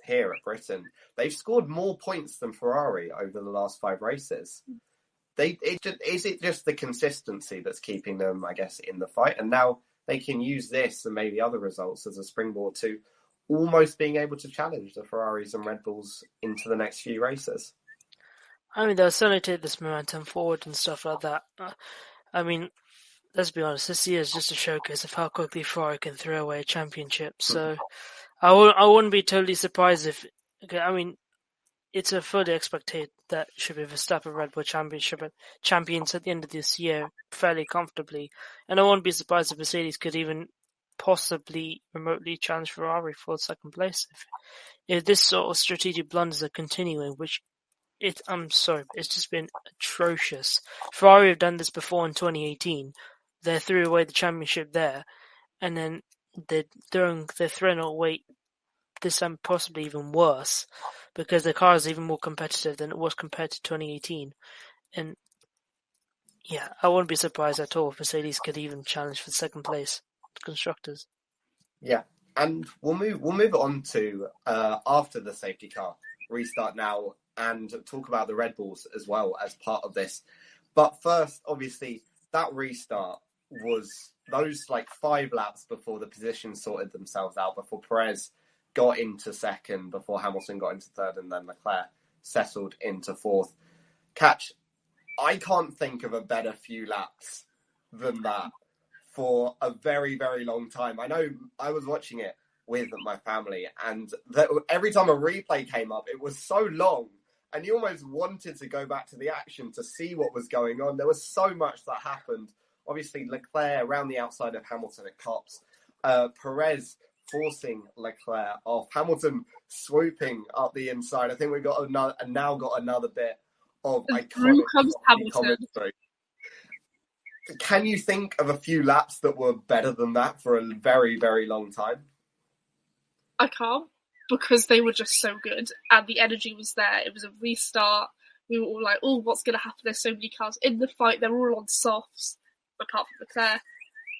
here at Britain. They've scored more points than Ferrari over the last 5 races. Is it just the consistency that's keeping them, I guess, in the fight? And now they can use this and maybe other results as a springboard to almost being able to challenge the Ferraris and Red Bulls into the next few races. I mean, they'll certainly take this momentum forward and stuff like that. I mean, let's be honest, this year is just a showcase of how quickly Ferrari can throw away a championship. So I wouldn't be totally surprised if... Okay, I mean, it's a fully expected that should be Verstappen Red Bull Championship champions at the end of this year fairly comfortably. And I wouldn't be surprised if Mercedes could even possibly remotely challenge Ferrari for second place. If this sort of strategic blunders are continuing, which I'm sorry, it's just been atrocious. Ferrari have done this before in 2018. They threw away the championship there, and then they're throwing it away this time, possibly even worse, because the car is even more competitive than it was compared to 2018. And yeah, I wouldn't be surprised at all if Mercedes could even challenge for second place, the constructors. Yeah, and we'll move on to after the safety car restart now, and talk about the Red Bulls as well as part of this. But first, obviously, that restart was those 5 laps before the positions sorted themselves out, before Perez got into second, before Hamilton got into third, and then Leclerc settled into fourth. Katch, I can't think of a better few laps than that for a very, very long time. I know I was watching it with my family, and every time a replay came up, it was so long, and you almost wanted to go back to the action to see what was going on. There was so much that happened. Obviously, Leclerc around the outside of Hamilton at Copse. Perez forcing Leclerc off. Hamilton swooping up the inside. I think we've got another bit of iconic commentary. can you think of a few laps that were better than that for a very, very long time? I can't, because they were just so good and the energy was there. It was a restart. We were all like, oh, what's going to happen? There's so many cars in the fight. They're all on softs, apart from Leclerc.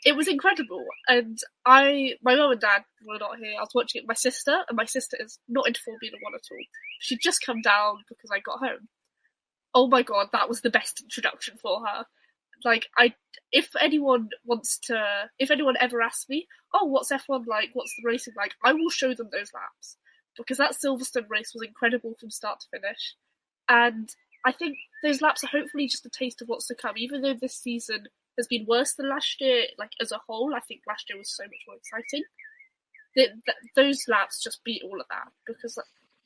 It was incredible. And my mum and dad were not here. I was watching it with my sister, and my sister is not into Formula One at all. She'd just come down because I got home. Oh my God, that was the best introduction for her. Like, if anyone ever asks me, oh, what's F1 like? What's the racing like? I will show them those laps, because that Silverstone race was incredible from start to finish. And I think those laps are hopefully just a taste of what's to come. Even though this season has been worse than last year, like as a whole, I think last year was so much more exciting. Those laps just beat all of that, because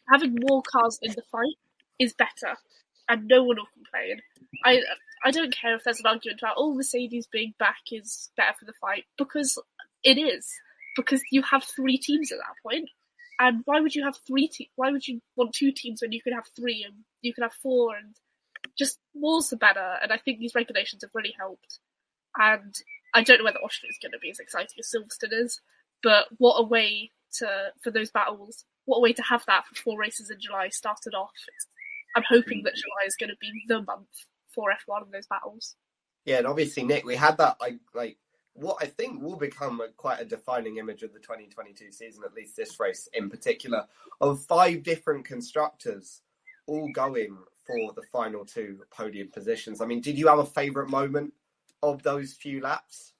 having more cars in the fight is better, and no one will complain. I don't care if there's an argument about, oh, Mercedes being back is better for the fight, because it is. Because you have 3 teams at that point. And why would you have 3 teams? Why would you want 2 teams when you could have 3 and you could have 4? And just more's the better. And I think these regulations have really helped. And I don't know whether Austria is going to be as exciting as Silverstone is, but what a way for those battles, what a way to have that for 4 races in July started off. I'm hoping that July is going to be the month for F1 in those battles. Yeah, and obviously, Nick, we had that like what I think will become quite a defining image of the 2022 season, at least this race in particular, of 5 different constructors all going for the final 2 podium positions. I mean, did you have a favourite moment of those few laps?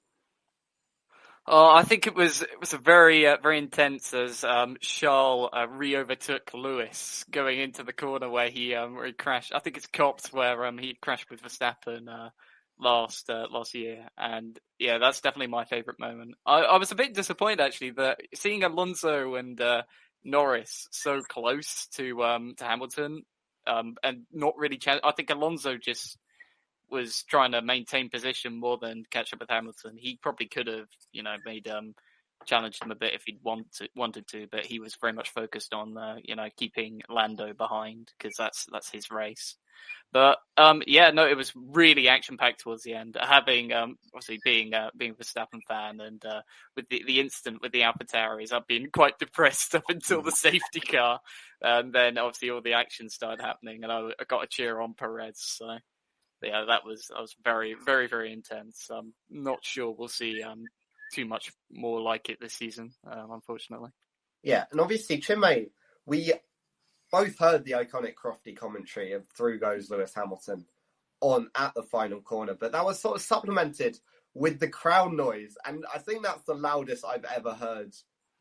Oh, I think it was a very very intense as Charles re-overtook Lewis going into the corner where he crashed. I think it's Copse where he crashed with Verstappen last year, and yeah, that's definitely my favourite moment. I was a bit disappointed actually that seeing Alonso and Norris so close to Hamilton and not really. I think Alonso just was trying to maintain position more than catch up with Hamilton. He probably could have, made challenged him a bit if he'd wanted to, but he was very much focused on, keeping Lando behind because that's his race. But it was really action packed towards the end. Having obviously being a Verstappen fan and with the incident with the AlphaTauris, I've been quite depressed up until the safety car, and then obviously all the action started happening, and I got a cheer on Perez. So. Yeah, that was very, very, very intense. I'm not sure we'll see too much more like it this season, unfortunately. Yeah, and obviously, Chinmay, we both heard the iconic Crofty commentary of "Through Goes Lewis Hamilton" at the final corner, but that was sort of supplemented with the crowd noise, and I think that's the loudest I've ever heard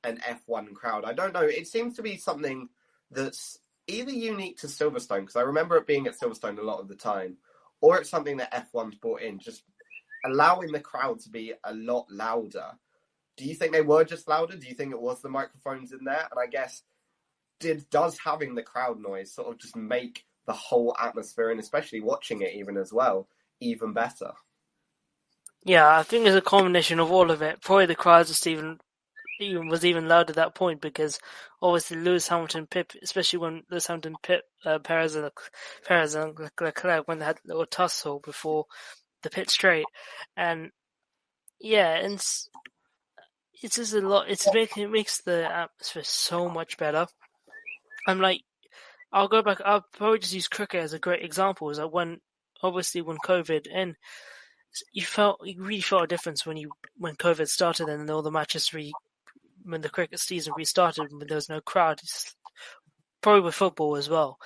an F1 crowd. I don't know, it seems to be something that's either unique to Silverstone, because I remember it being at Silverstone a lot of the time, or it's something that F1's brought in, just allowing the crowd to be a lot louder. Do you think they were just louder? Do you think it was the microphones in there? And I guess, does having the crowd noise sort of just make the whole atmosphere, and especially watching it even as well, even better? Yeah, I think it's a combination of all of it. Probably the crowds was even louder at that point because obviously Lewis Hamilton pit, especially when Lewis Hamilton pit Perez and Leclerc when they had a little tussle before the pit straight, and yeah, and it's just a lot. It makes the atmosphere so much better. I'm like, I'll go back. I'll probably just use cricket as a great example. Is that when COVID and you really felt a difference when COVID started and all the matches when the cricket season restarted, when there was no crowd. It's probably with football as well,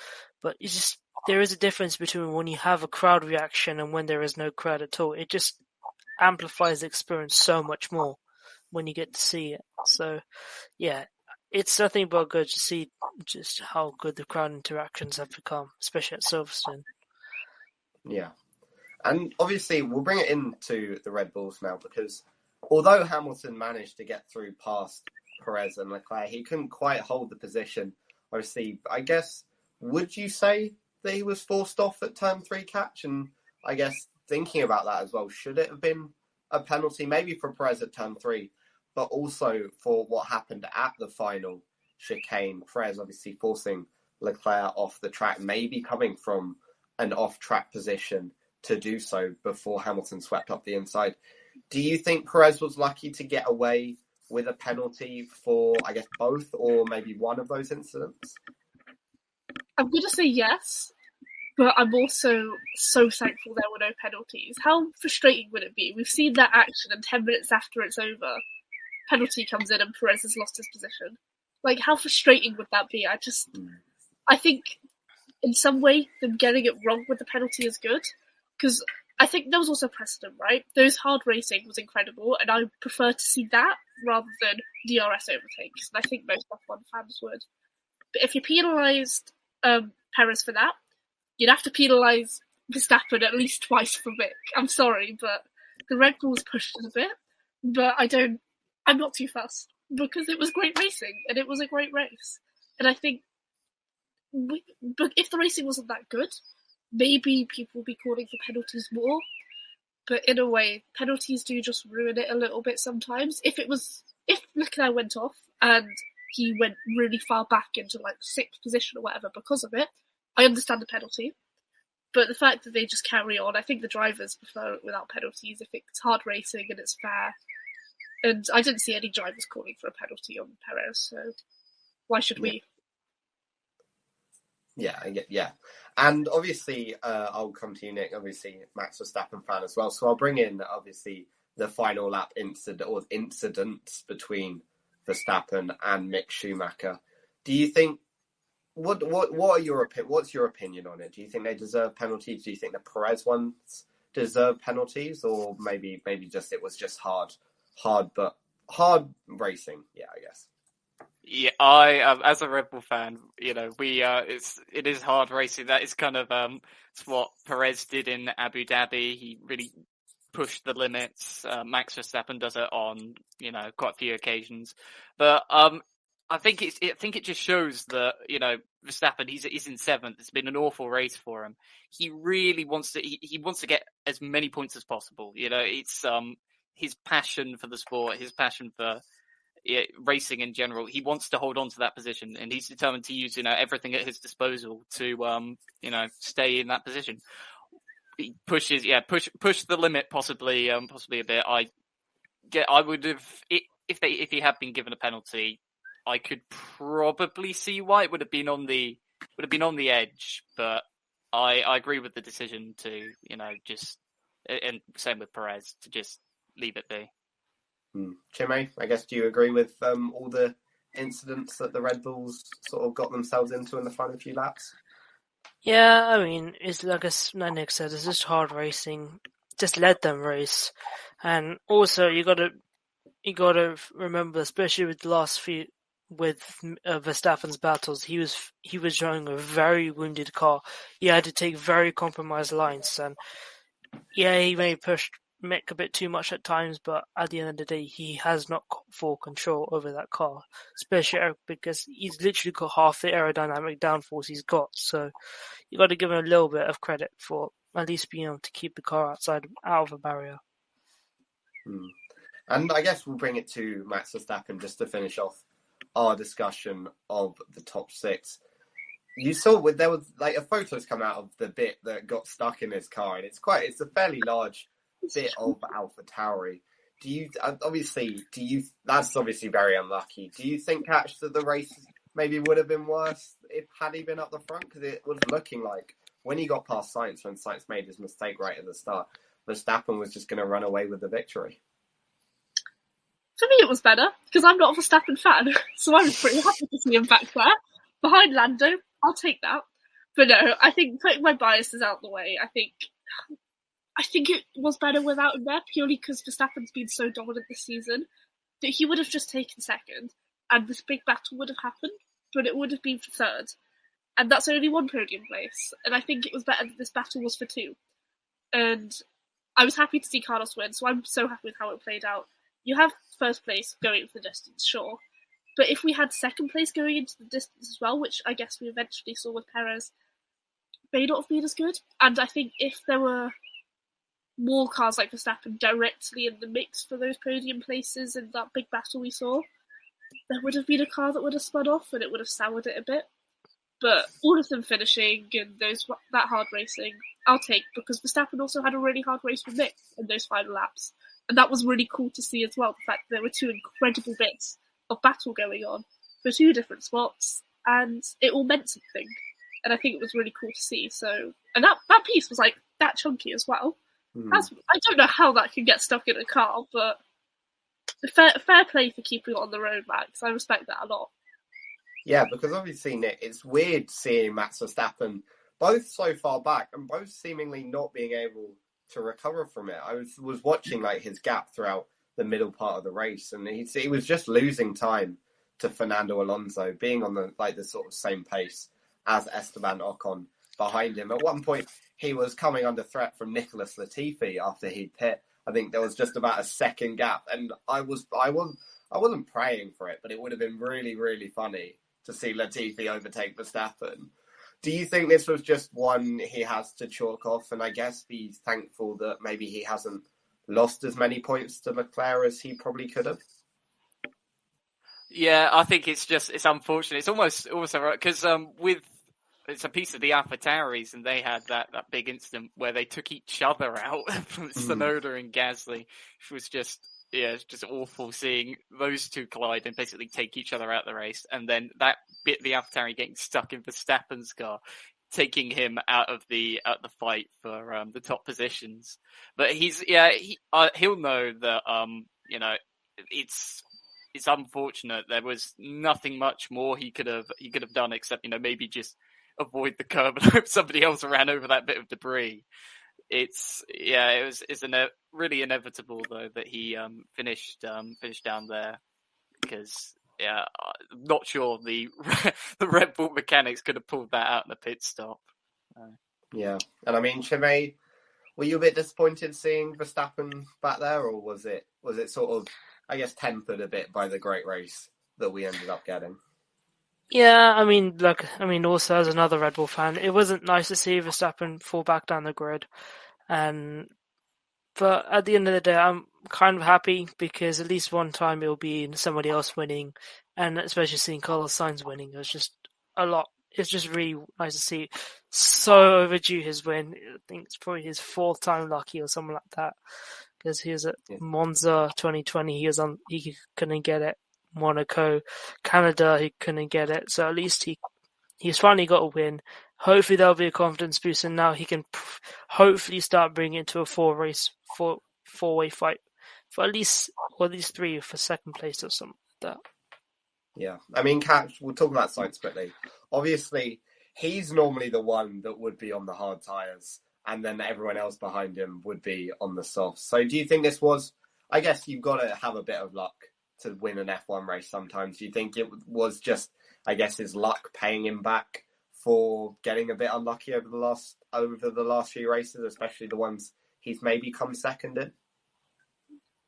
but it's just there is a difference between when you have a crowd reaction and when there is no crowd at all. It just amplifies the experience so much more when you get to see it. So, yeah, it's nothing but good to see just how good the crowd interactions have become, especially at Silverstone. Yeah, and obviously we'll bring it into the Red Bulls now because although Hamilton managed to get through past Perez and Leclerc, he couldn't quite hold the position. Obviously, I guess, would you say that he was forced off at turn 3 catch? And I guess thinking about that as well, should it have been a penalty maybe for Perez at turn 3, but also for what happened at the final chicane? Perez obviously forcing Leclerc off the track, maybe coming from an off-track position to do so before Hamilton swept up the inside. Do you think Perez was lucky to get away with a penalty for, I guess, both or maybe one of those incidents? I'm going to say yes, but I'm also so thankful there were no penalties. How frustrating would it be? We've seen that action, and 10 minutes after it's over, penalty comes in and Perez has lost his position. Like, how frustrating would that be? I think in some way them getting it wrong with the penalty is good, because I think there was also precedent, right? Those hard racing was incredible, and I prefer to see that rather than DRS overtakes, and I think most F1 fans would. But if you penalised Perez for that, you'd have to penalise Verstappen at least twice for Mick. I'm sorry, but the Red Bulls pushed it a bit, but I'm not too fussed, because it was great racing, and it was a great race. And I think, but if the racing wasn't that good, maybe people would be calling for penalties more. But in a way, penalties do just ruin it a little bit sometimes. If Leclerc went off and he went really far back into like 6th position or whatever because of it, I understand the penalty. But the fact that they just carry on, I think the drivers prefer it without penalties if it's hard racing and it's fair. And I didn't see any drivers calling for a penalty on Perez, so why should we? Yeah. And obviously, I'll come to you, Nick. Obviously, Max Verstappen fan as well. So I'll bring in, obviously, the final lap incidents between Verstappen and Mick Schumacher. Do you think, what's your opinion on it? Do you think they deserve penalties? Do you think the Perez ones deserve penalties? Or maybe just it was just hard racing? Yeah, I guess. Yeah, I as a Red Bull fan, it is hard racing. That is kind of it's what Perez did in Abu Dhabi. He really pushed the limits. Max Verstappen does it on quite a few occasions, but I think it just shows that Verstappen he's in 7th. It's been an awful race for him. He really wants to he wants to get as many points as possible. It's his passion for the sport, his passion for racing in general. He wants to hold on to that position, and he's determined to use everything at his disposal to stay in that position. He push the limit possibly a bit. I would have if he had been given a penalty, I could probably see why it would have been on the edge, but I agree with the decision to just, and same with Perez, to just leave it be. Chinmay, I guess, do you agree with all the incidents that the Red Bulls sort of got themselves into in the final few laps? Yeah, I mean, it's like Nick said, it's just hard racing. Just let them race, and also you gotta remember, especially with the last few with Verstappen's battles, he was driving a very wounded car. He had to take very compromised lines, and yeah, he may push Mick a bit too much at times, but at the end of the day, he has not got full control over that car, especially because he's literally got half the aerodynamic downforce he's got. So you got to give him a little bit of credit for at least being able to keep the car out of a barrier. And I guess we'll bring it to Max Verstappen just to finish off our discussion of the top 6. You saw there was like a photos come out of the bit that got stuck in his car, and it's a fairly large bit of AlphaTauri. That's obviously very unlucky. Do you think, Katch, that the race maybe would have been worse had he been up the front? Because it was looking like when he got past Sainz, when Sainz made his mistake right at the start, Verstappen was just going to run away with the victory. For me, it was better, because I'm not a Verstappen fan, so I was pretty happy to see him back there. Behind Lando, I'll take that. But no, I think putting my biases out the way, I think it was better without him there, purely because Verstappen's been so dominant this season that he would have just taken 2nd, and this big battle would have happened, but it would have been for 3rd. And that's only 1 podium place, and I think it was better that this battle was for 2. And I was happy to see Carlos win, so I'm so happy with how it played out. You have 1st place going for the distance, sure. But if we had 2nd place going into the distance as well, which I guess we eventually saw with Perez, may not have been as good. And I think if there were more cars like Verstappen directly in the mix for those podium places in that big battle we saw, there would have been a car that would have spun off and it would have soured it a bit. But all of them finishing and that hard racing, I'll take, because Verstappen also had a really hard race with Mick in those final laps. And that was really cool to see as well, the fact that there were two incredible bits of battle going on for two different spots, and it all meant something. And I think it was really cool to see. So, and that piece was like that chunky as well. I don't know how that can get stuck in a car, but fair play for keeping it on the road, Max. I respect that a lot. Yeah, because obviously, Nick, it's weird seeing Max Verstappen both so far back and both seemingly not being able to recover from it. I was watching like his gap throughout the middle part of the race, and he was just losing time to Fernando Alonso, being on the sort of same pace as Esteban Ocon behind him. At one point, he was coming under threat from Nicholas Latifi after he'd pit. I think there was just about a second gap, and I wasn't praying for it, but it would have been really, really funny to see Latifi overtake Verstappen. Do you think this was just one he has to chalk off, and I guess be thankful that maybe he hasn't lost as many points to Leclerc as he probably could have? Yeah, I think it's unfortunate. It's almost also right because it's a piece of the AlphaTauris, and they had that big incident where they took each other out from Tsunoda and Gasly, which was it's just awful seeing those two collide and basically take each other out of the race. And then that bit, the AlphaTauri getting stuck in Verstappen's car, taking him out of the fight for the top positions. But he'll know that it's unfortunate. There was nothing much more he could have done except maybe just avoid the curb and hope somebody else ran over that bit of debris. It's really inevitable though that he finished down there, because I'm not sure the Red Bull mechanics could have pulled that out in the pit stop. Yeah, and I mean, Chinmay, were you a bit disappointed seeing Verstappen back there, or was it sort of, I guess, tempered a bit by the great race that we ended up getting? Yeah, also as another Red Bull fan, it wasn't nice to see Verstappen fall back down the grid. But at the end of the day, I'm kind of happy because at least one time it'll be somebody else winning, and especially seeing Carlos Sainz winning, it was just a lot. It's just really nice to see. So overdue his win. I think it's probably his fourth time lucky or something like that, because he was at Monza 2020. He couldn't get it. Monaco, Canada, he couldn't get it. So at least he's finally got a win. Hopefully that'll be a confidence boost, and now he can hopefully start bringing it to a four-way fight for at least three for second place or something like that. Yeah, I mean, Katch, we'll talk about Sainz quickly. Obviously, he's normally the one that would be on the hard tyres, and then everyone else behind him would be on the softs. So do you think this was, I guess you've got to have a bit of luck to win an F1 race sometimes. Do you think it was just, I guess, his luck paying him back for getting a bit unlucky over the last few races, especially the ones he's maybe come second in?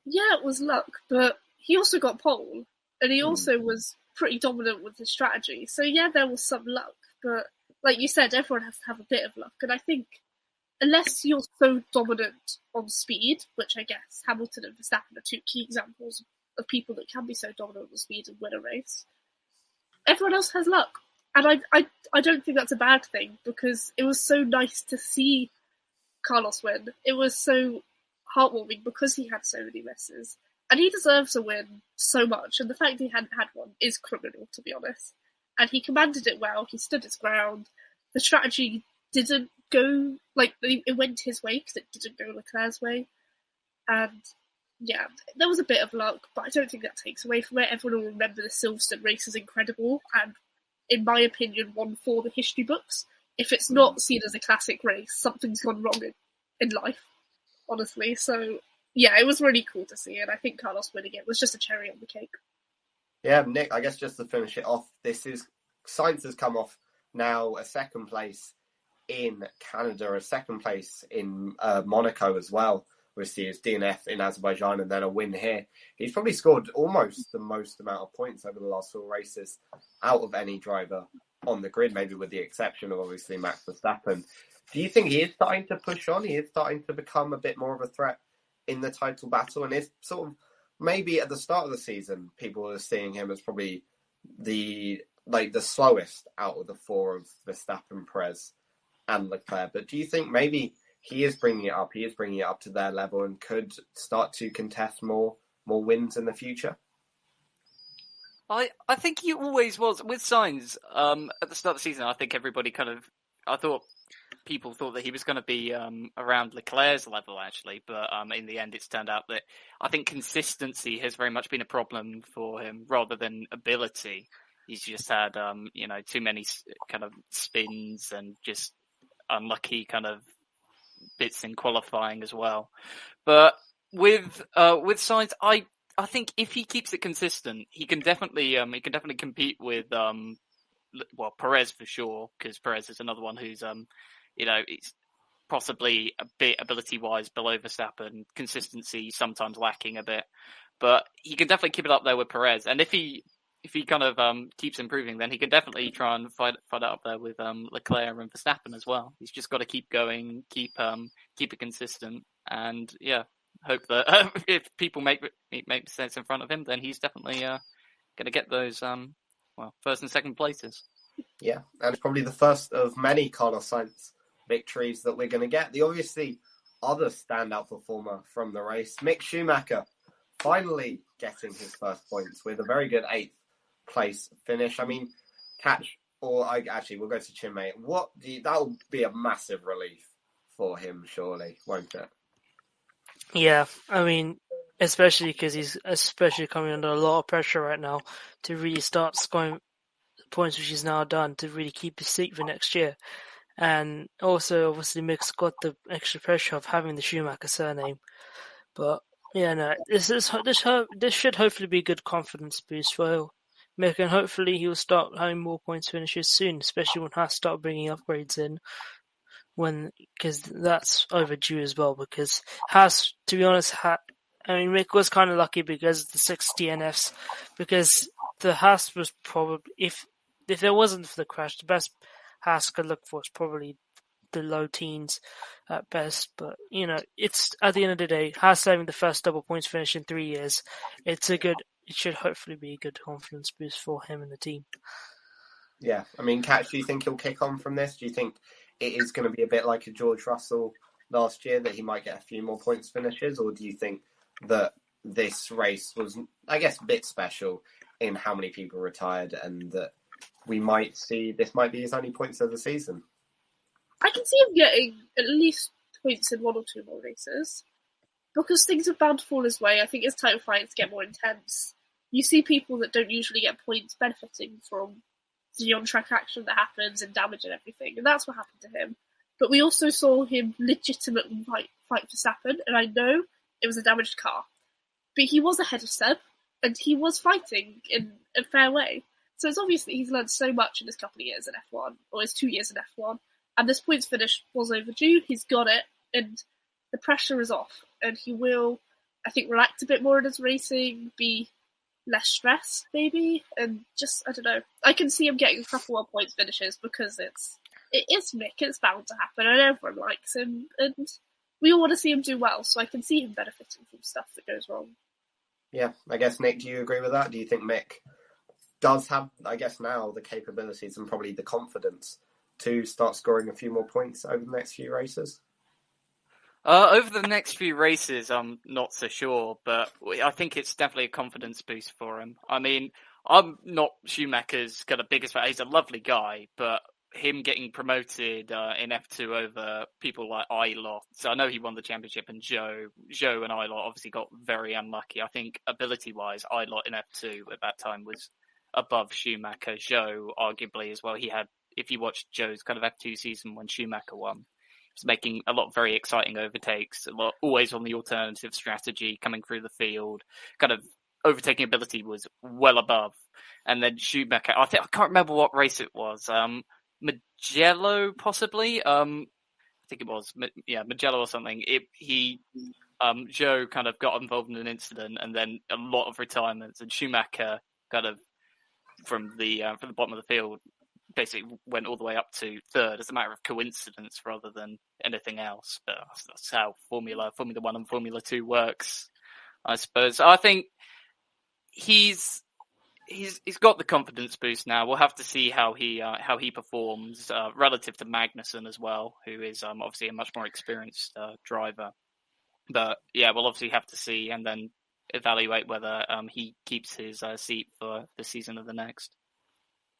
Yeah, it was luck, but he also got pole, and he also was pretty dominant with his strategy. So yeah, there was some luck, but like you said, everyone has to have a bit of luck. And I think unless you're so dominant on speed, which I guess Hamilton and Verstappen are two key examples of people that can be so dominant on speed and win a race, everyone else has luck. And I don't think that's a bad thing, because it was so nice to see Carlos win. It was so heartwarming because he had so many misses. And he deserves a win so much, and the fact he hadn't had one is criminal, to be honest. And he commanded it well, he stood his ground. The strategy didn't go, it went his way because it didn't go Leclerc's way. And yeah, there was a bit of luck, but I don't think that takes away from it. Everyone will remember the Silverstone race as incredible, and in my opinion, one for the history books. If it's not seen as a classic race, something's gone wrong in life, honestly. So yeah, it was really cool to see, and I think Carlos winning it was just a cherry on the cake. Yeah, Nick, I guess just to finish it off, Sainz has come off now a second place in Canada, a second place in Monaco as well. We see his DNF in Azerbaijan and then a win here. He's probably scored almost the most amount of points over the last 4 races out of any driver on the grid, maybe with the exception of obviously Max Verstappen. Do you think he is starting to push on? He is starting to become a bit more of a threat in the title battle, and it's sort of maybe at the start of the season, people were seeing him as probably the like the slowest out of the four of Verstappen, Perez, and Leclerc. But do you think maybe he is bringing it up? He is bringing it up to their level and could start to contest more wins in the future. I think he always was with Sainz. At the start of the season, I think everybody people thought that he was going to be around Leclerc's level, actually, but in the end, it's turned out that I think consistency has very much been a problem for him rather than ability. He's just had too many kind of spins and just unlucky kind of bits in qualifying as well. But with Sainz, I think if he keeps it consistent, he can definitely compete with Perez for sure, because Perez is another one who's it's possibly a bit ability-wise below Verstappen, consistency sometimes lacking a bit, but he can definitely keep it up there with Perez. And if he kind of keeps improving, then he can definitely try and fight it up there with Leclerc and Verstappen as well. He's just got to keep going, keep it consistent, and hope that if people make mistakes in front of him, then he's definitely going to get those first and second places. Yeah, and it's probably the first of many Carlos Sainz victories that we're going to get. The obviously other standout performer from the race, Mick Schumacher, finally getting his first points with a very good 8th place finish. I mean, we'll go to Chinmay. That'll be a massive relief for him, surely, won't it? Yeah, I mean, especially because he's coming under a lot of pressure right now to really start scoring points, which he's now done, to really keep his seat for next year. And also, obviously, Mick's got the extra pressure of having the Schumacher surname. But this should hopefully be a good confidence boost for Mick, and hopefully he'll start having more points finishes soon, especially when Haas start bringing upgrades in. Because that's overdue as well. Because Haas, to be honest, Mick was kind of lucky because of the 6 DNFs. Because the Haas was probably, if there wasn't for the crash, the best Haas could look for is probably the low teens at best. But it's at the end of the day, Haas having the first double points finish in 3 years. It should hopefully be a good confidence boost for him and the team. Yeah, I mean, Katch, do you think he'll kick on from this? Do you think it is going to be a bit like a George Russell last year, that he might get a few more points finishes? Or do you think that this race was, I guess, a bit special in how many people retired, and that we might see this might be his only points of the season? I can see him getting at least points in 1 or 2 more races, because things are bound to fall his way. I think as title fights get more intense, you see people that don't usually get points benefiting from the on-track action that happens and damage and everything, and that's what happened to him. But we also saw him legitimately fight Verstappen, and I know it was a damaged car, but he was ahead of Seb, and he was fighting in a fair way. So it's obvious that he's learned so much in his couple of years in F1, or his 2 years in F1, and this points finish was overdue. He's got it, and the pressure is off, and he will, I think, relax a bit more in his racing, be less stressed, maybe, and just, I don't know. I can see him getting a couple more points finishes because it is Mick, it's bound to happen, and everyone likes him, and we all want to see him do well, so I can see him benefiting from stuff that goes wrong. Yeah, I guess, Nick, do you agree with that? Do you think Mick does have, I guess, now the capabilities and probably the confidence to start scoring a few more points over the next few races? Over the next few races, I'm not so sure, but I think it's definitely a confidence boost for him. I mean, I'm not Schumacher's kind of biggest fan. He's a lovely guy, but him getting promoted in F2 over people like Eilert. So I know he won the championship, and Zhou and Eilert obviously got very unlucky. I think ability-wise, Eilert in F2 at that time was above Schumacher. Zhou, arguably, as well. He had, if you watched Zhou's kind of F2 season when Schumacher won, he was making a lot of very exciting overtakes, always on the alternative strategy, coming through the field, kind of overtaking ability was well above. And then Schumacher, I can't remember what race it was. Mugello, possibly. I think it was, Mugello or something. Zhou kind of got involved in an incident, and then a lot of retirements, and Schumacher kind of from the bottom of the field basically went all the way up to third as a matter of coincidence rather than anything else. But that's how Formula 1 and Formula 2 works, I suppose. I think he's he's got the confidence boost now. We'll have to see how he performs relative to Magnussen as well, who is obviously a much more experienced driver. But yeah, we'll obviously have to see and then evaluate whether he keeps his seat for the season of the next.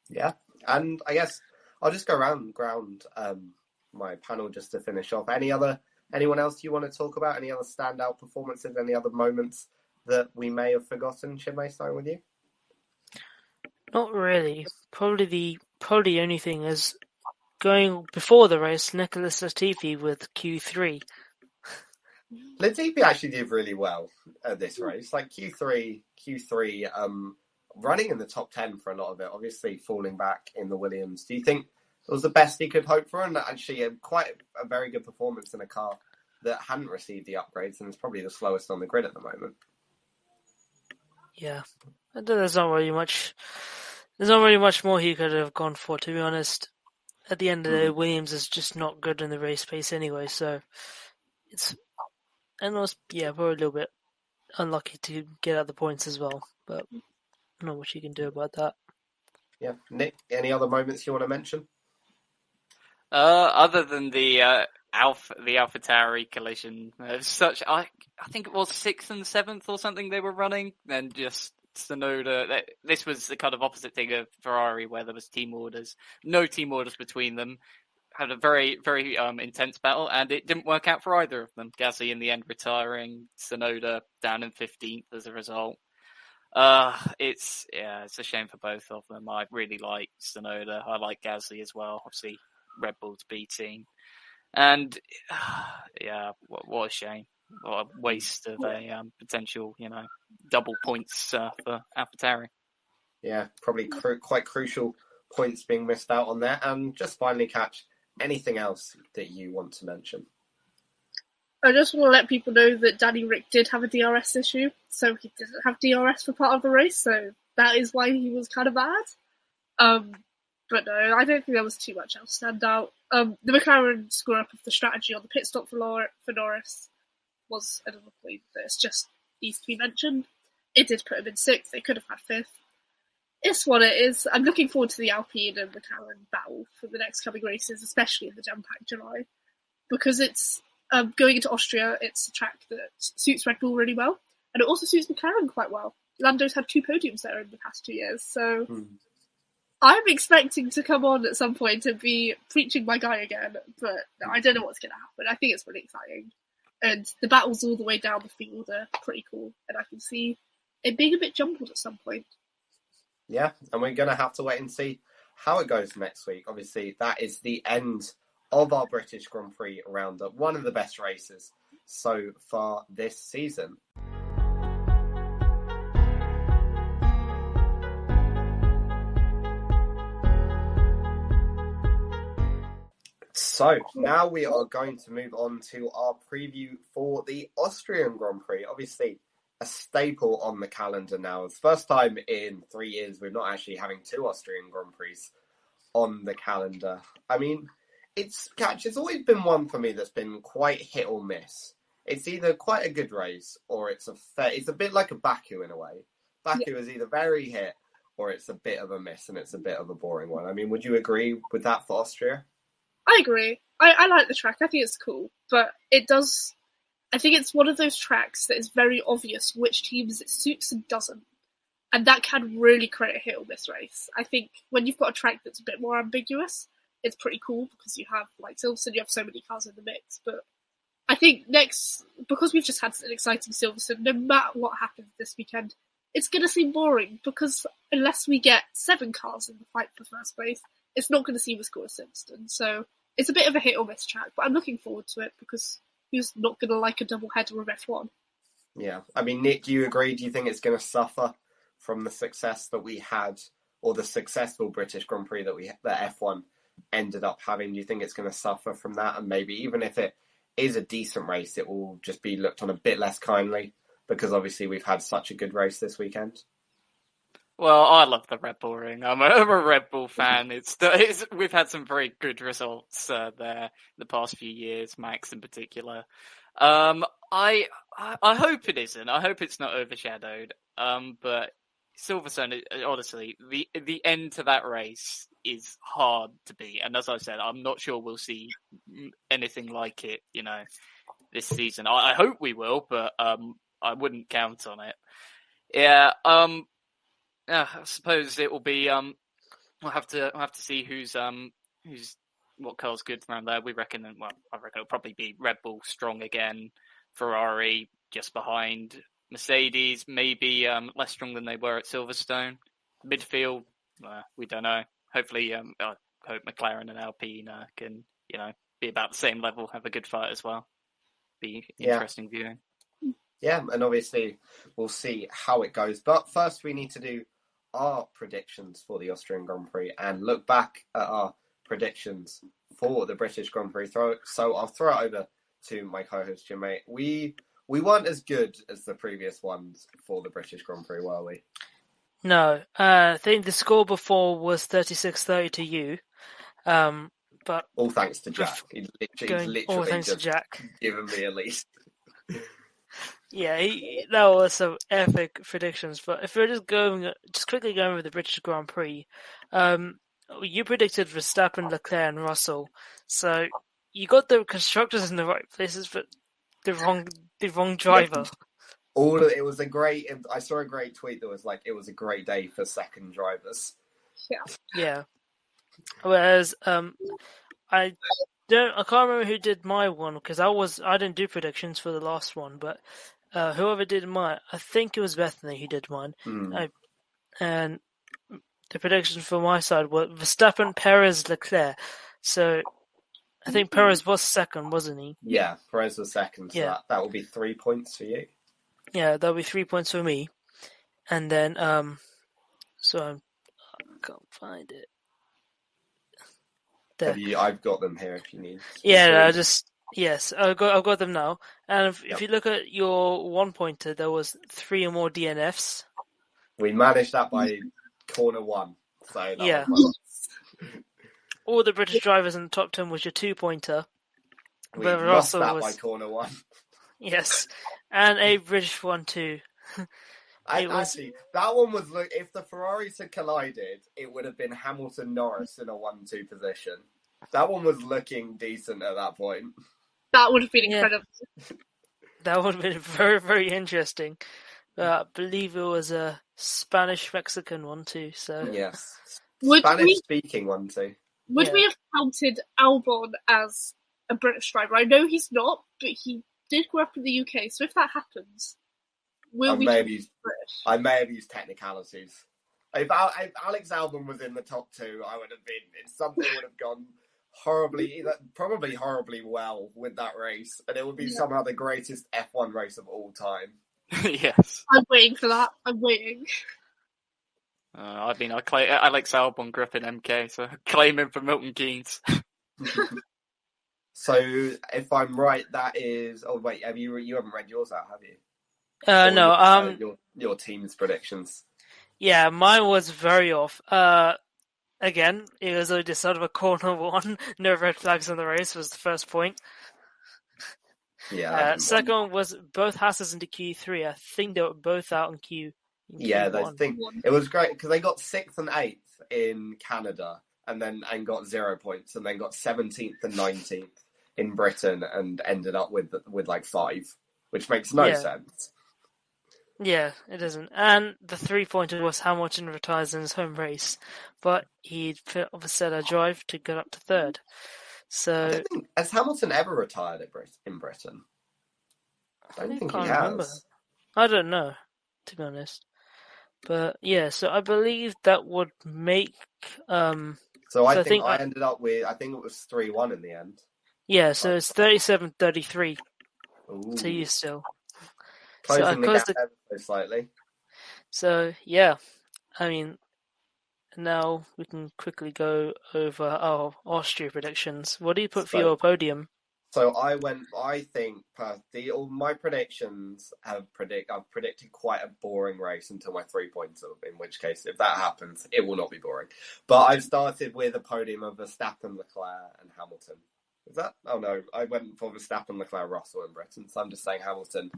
Yeah, and I guess I'll just go around my panel just to finish off. Anyone else you want to talk about? Any other standout performances? Any other moments that we may have forgotten? Chinmay, starting with you. Not really. Probably the only thing is going before the race, Nicholas Latifi with Q3. Latifi actually did really well at this race. Like Q3, running in the top 10 for a lot of it, obviously falling back in the Williams. Do you think it was the best he could hope for? And actually quite a very good performance in a car that hadn't received the upgrades and is probably the slowest on the grid at the moment. Yeah. There's not really much more he could have gone for, to be honest. At the end of the day, Williams is just not good in the race pace anyway, so probably a little bit unlucky to get out the points as well, but not much you can do about that. Yeah. Nick, any other moments you want to mention? Other than the AlphaTauri collision, I think it was 6th and 7th or something they were running, and just Tsunoda. This was the kind of opposite thing of Ferrari, where there was team orders, no team orders between them. Had a very, very intense battle, and it didn't work out for either of them. Gasly in the end retiring, Tsunoda down in 15th as a result. It's a shame for both of them. I really like Tsunoda. I like Gasly as well. Obviously, Red Bull's B team, and what a shame. What a waste of a potential, double points for AlphaTauri. Yeah, probably quite crucial points being missed out on there. And just finally, Katch, anything else that you want to mention? I just want to let people know that Danny Rick did have a DRS issue, so he didn't have DRS for part of the race, so that is why he was kind of bad. But no, I don't think there was too much else stand out. The McLaren screw up of the strategy on the pit stop for Norris was another point that just needs to be mentioned. It did put him in 6th. They could have had 5th. It's what it is. I'm looking forward to the Alpine and McLaren battle for the next coming races, especially in the Jam-Packed July, because it's going into Austria. It's a track that suits Red Bull really well, and it also suits McLaren quite well. Lando's had 2 podiums there in the past 2 years, so I'm expecting to come on at some point and be preaching my guy again, but I don't know what's going to happen. I think it's really exciting. And the battles all the way down the field are pretty cool, and I can see it being a bit jumbled at some point. Yeah, and we're going to have to wait and see how it goes next week. Obviously, that is the end of our British Grand Prix roundup, one of the best races so far this season. So now we are going to move on to our preview for the Austrian Grand Prix. Obviously, a staple on the calendar now. It's the first time in 3 years we're not actually having 2 Austrian Grand Prix on the calendar. I mean, it's always been one for me that's been quite hit or miss. It's either quite a good race or it's a bit like a Baku in a way. Baku is either very hit or it's a bit of a miss and it's a bit of a boring one. I mean, would you agree with that for Austria? I agree. I like the track. I think it's cool, but I think it's one of those tracks that is very obvious which teams it suits and doesn't. And that can really create a hit or miss race. I think when you've got a track that's a bit more ambiguous, it's pretty cool because you have, like Silverstone, you have so many cars in the mix. But I think because we've just had an exciting Silverstone, no matter what happens this weekend, it's going to seem boring because unless we get 7 cars in the fight for first place, it's not going to seem as cool as Silverstone. So it's a bit of a hit or miss track, but I'm looking forward to it because who's not going to like a double header of F1? Yeah. I mean, Nick, do you agree? Do you think it's going to suffer from the success that we had, or the successful British Grand Prix that F1 ended up having? Do you think it's going to suffer from that? And maybe even if it is a decent race, it will just be looked on a bit less kindly because obviously we've had such a good race this weekend? Well, I love the Red Bull Ring. I'm a Red Bull fan. We've had some very good results there the past few years, Max in particular. I hope it isn't. I hope it's not overshadowed. But Silverstone, honestly, the end to that race is hard to beat. And as I said, I'm not sure we'll see anything like it, this season. I hope we will, but I wouldn't count on it. Yeah, I suppose it will be. We'll have to see who's what car's good around there. I reckon it'll probably be Red Bull strong again, Ferrari just behind, Mercedes maybe less strong than they were at Silverstone. Midfield, we don't know. Hopefully, I hope McLaren and Alpine can be about the same level, have a good fight as well. Be interesting viewing. Yeah, and obviously we'll see how it goes. But first, we need to do our predictions for the Austrian Grand Prix and look back at our predictions for the British Grand Prix. So I'll throw it over to my co-host Chinmay. We weren't as good as the previous ones for the British Grand Prix, were we? No, I think the score before was 36-30 to you. But all thanks to Jack. He's literally all thanks just to Jack. given me a least. Yeah, that was some epic predictions. But if we're just quickly going over the British Grand Prix, you predicted Verstappen, Leclerc, and Russell. So you got the constructors in the right places, but the wrong driver. It was a great. I saw a great tweet that was like, "It was a great day for second drivers." Yeah. Whereas I can't remember who did my one because I didn't do predictions for the last one, but whoever did mine, I think it was Bethany who did mine. And the predictions for my side were Verstappen, Perez, Leclerc. So I think Perez was second, wasn't he? Yeah, Perez was second. So that will be 3 points for you. Yeah, that'll be 3 points for me. And then so I can't find it. I've got them here if you need. Yeah, yes, I've got them now. And if you look at your 1 pointer, there was 3 or more DNFs. We managed that by corner 1. So that was all the British drivers in the top 10 was your 2 pointer. We lost that by corner 1. Yes, and a British one too. Actually, that one was if the Ferraris had collided, it would have been Hamilton Norris in a 1-2 position. That one was looking decent at that point. That would have been incredible. That would have been very, very interesting. I believe it was a Spanish-Mexican one too. So yes, Spanish-speaking one too. Would we have counted Albon as a British driver? I know he's not, but he did grow up in the UK. So if that happens, I may have used technicalities. If Alex Albon was in the top 2, I would have been. Something would have gone probably horribly well with that race, and it would be somehow the greatest F1 race of all time. Yes, I'm waiting for that. I'm waiting. I claim Alex Albon grew up in MK, so I claim him for Milton Keynes. So, if I'm right, that is. Oh wait, you haven't read yours out, have you? No. Your team's predictions. Yeah, mine was very off. Again, it was only decided of a corner 1. No red flags in the race was the first point. Yeah. Second one was both Hasses into Q3. I think they were both out in Q. Yeah, I think it was great because they got 6th and 8th in Canada, and got 0 points, and then got 17th and 19th in Britain, and ended up with like 5, which makes no sense. Yeah, it doesn't. And the 3-pointer was Hamilton retires in his home race, but he'd put up a stellar drive to get up to 3rd. So has Hamilton ever retired in Britain? I don't think he has. Remember. I don't know, to be honest. But yeah, so I believe that would make. So I think I ended up with. I think it was 3-1 in the end. Yeah, so it's 37-33 to you still. Closing the gap ever so slightly. So yeah, I mean, now we can quickly go over our Austria predictions. What do you put for your podium? So I think all my predictions I've predicted quite a boring race until my 3 points, in which case, if that happens, it will not be boring. But I've started with a podium of Verstappen, Leclerc, and Hamilton. Is that? Oh no, I went for Verstappen, Leclerc, Russell in Britain. So I'm just saying Hamilton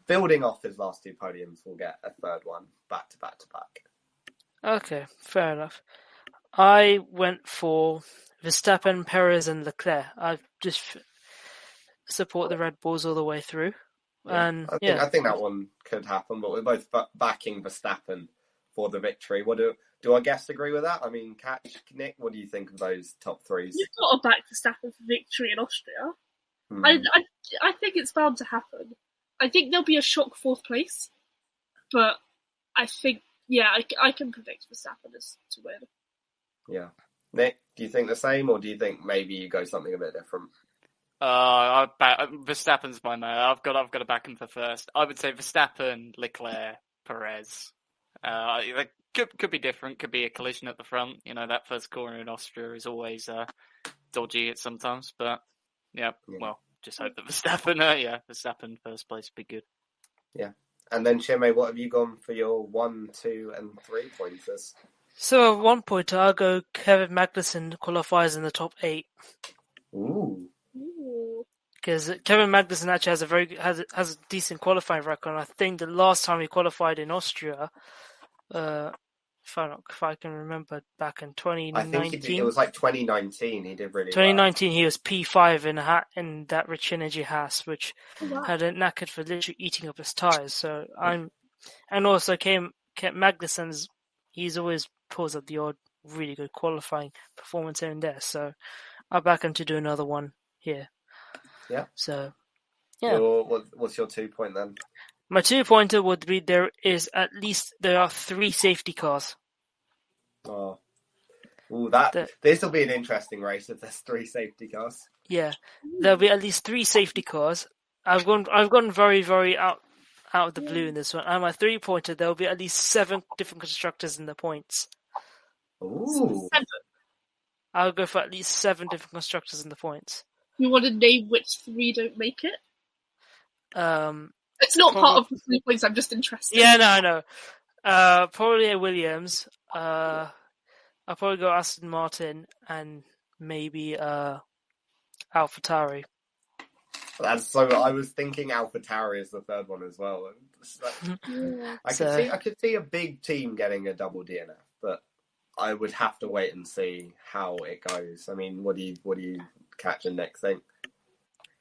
building off his last two podiums, will get a third one back to back to back. Okay, fair enough. I went for Verstappen, Perez, and Leclerc. I just support the Red Bulls all the way through. Yeah, And I think that one could happen, but we're both backing Verstappen for the victory. What do our guests agree with that? I mean, Katch, Nick, what do you think of those top threes? You've got to back Verstappen for victory in Austria. I think it's bound to happen. I think there'll be a shock fourth place, but I think, I can predict Verstappen to win. Yeah. Nick, do you think the same, or do you think maybe you go something a bit different? Verstappen's my man. I've got to back him for first. I would say Verstappen, Leclerc, Perez. Like could be different. Could be a collision at the front. You know, that first corner in Austria is always dodgy at sometimes. But well, just hope that Verstappen first place would be good. Yeah. And then Chinmay, what have you gone for your 1, 2, and 3 pointers? So 1 pointer, I'll go Kevin Magnussen qualifies in the top 8. Ooh. Because Kevin Magnussen actually has a decent qualifying record. And I think the last time he qualified in Austria, if I can remember, back in 2019. I think it was like 2019. He did really 2019, he was P5 in that Rich Energy Haas, which had a knackered for literally eating up his tires. So and also Magnussen's, he's always pulls up the odd really good qualifying performance here and there. So I'll back him to do another one here. Yeah. So, yeah. What's your 2 point then? My 2 pointer would be there are 3 safety cars. Oh. Ooh, this will be an interesting race if there's 3 safety cars. Yeah. There'll be at least 3 safety cars. I've gone very, very out of the blue in this one. And my 3 pointer, there'll be at least 7 different constructors in the points. Ooh. 7. I'll go for at least 7 different constructors in the points. You want to name which 3 don't make it? It's not probably, part of the 3 points, I'm just interested. Yeah, no, I know. Probably a Williams. I'll probably go Aston Martin and maybe AlphaTauri. I was thinking AlphaTauri is the third one as well. I could see a big team getting a double DNF, but I would have to wait and see how it goes. I mean, what do you Katch and Nick think?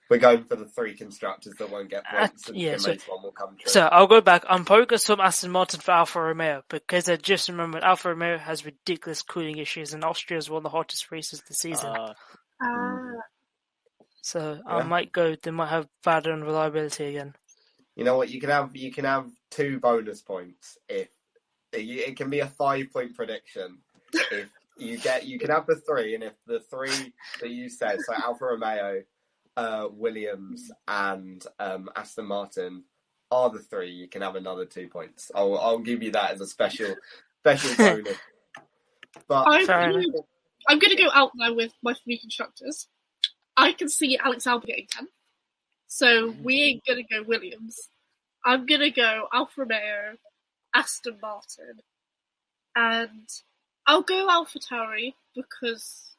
We're going for the 3 constructors that won't get points, and one will come true. So I'll go back. I'm probably going to swap Aston Martin for Alfa Romeo because I just remembered Alfa Romeo has ridiculous cooling issues, and Austria is one of the hottest races this season. So I might go. They might have bad unreliability again. You know what? You can have 2 bonus points if it can be a 5-point prediction. If you can have the 3, and if the 3 that you said, so Alfa Romeo, Williams, and Aston Martin are the 3, you can have another 2 points. I'll give you that as a special bonus. But I'm going to go out now with my 3 constructors. I can see Alex Albon getting 10. So we ain't going to go Williams. I'm going to go Alfa Romeo, Aston Martin, and I'll go AlphaTauri because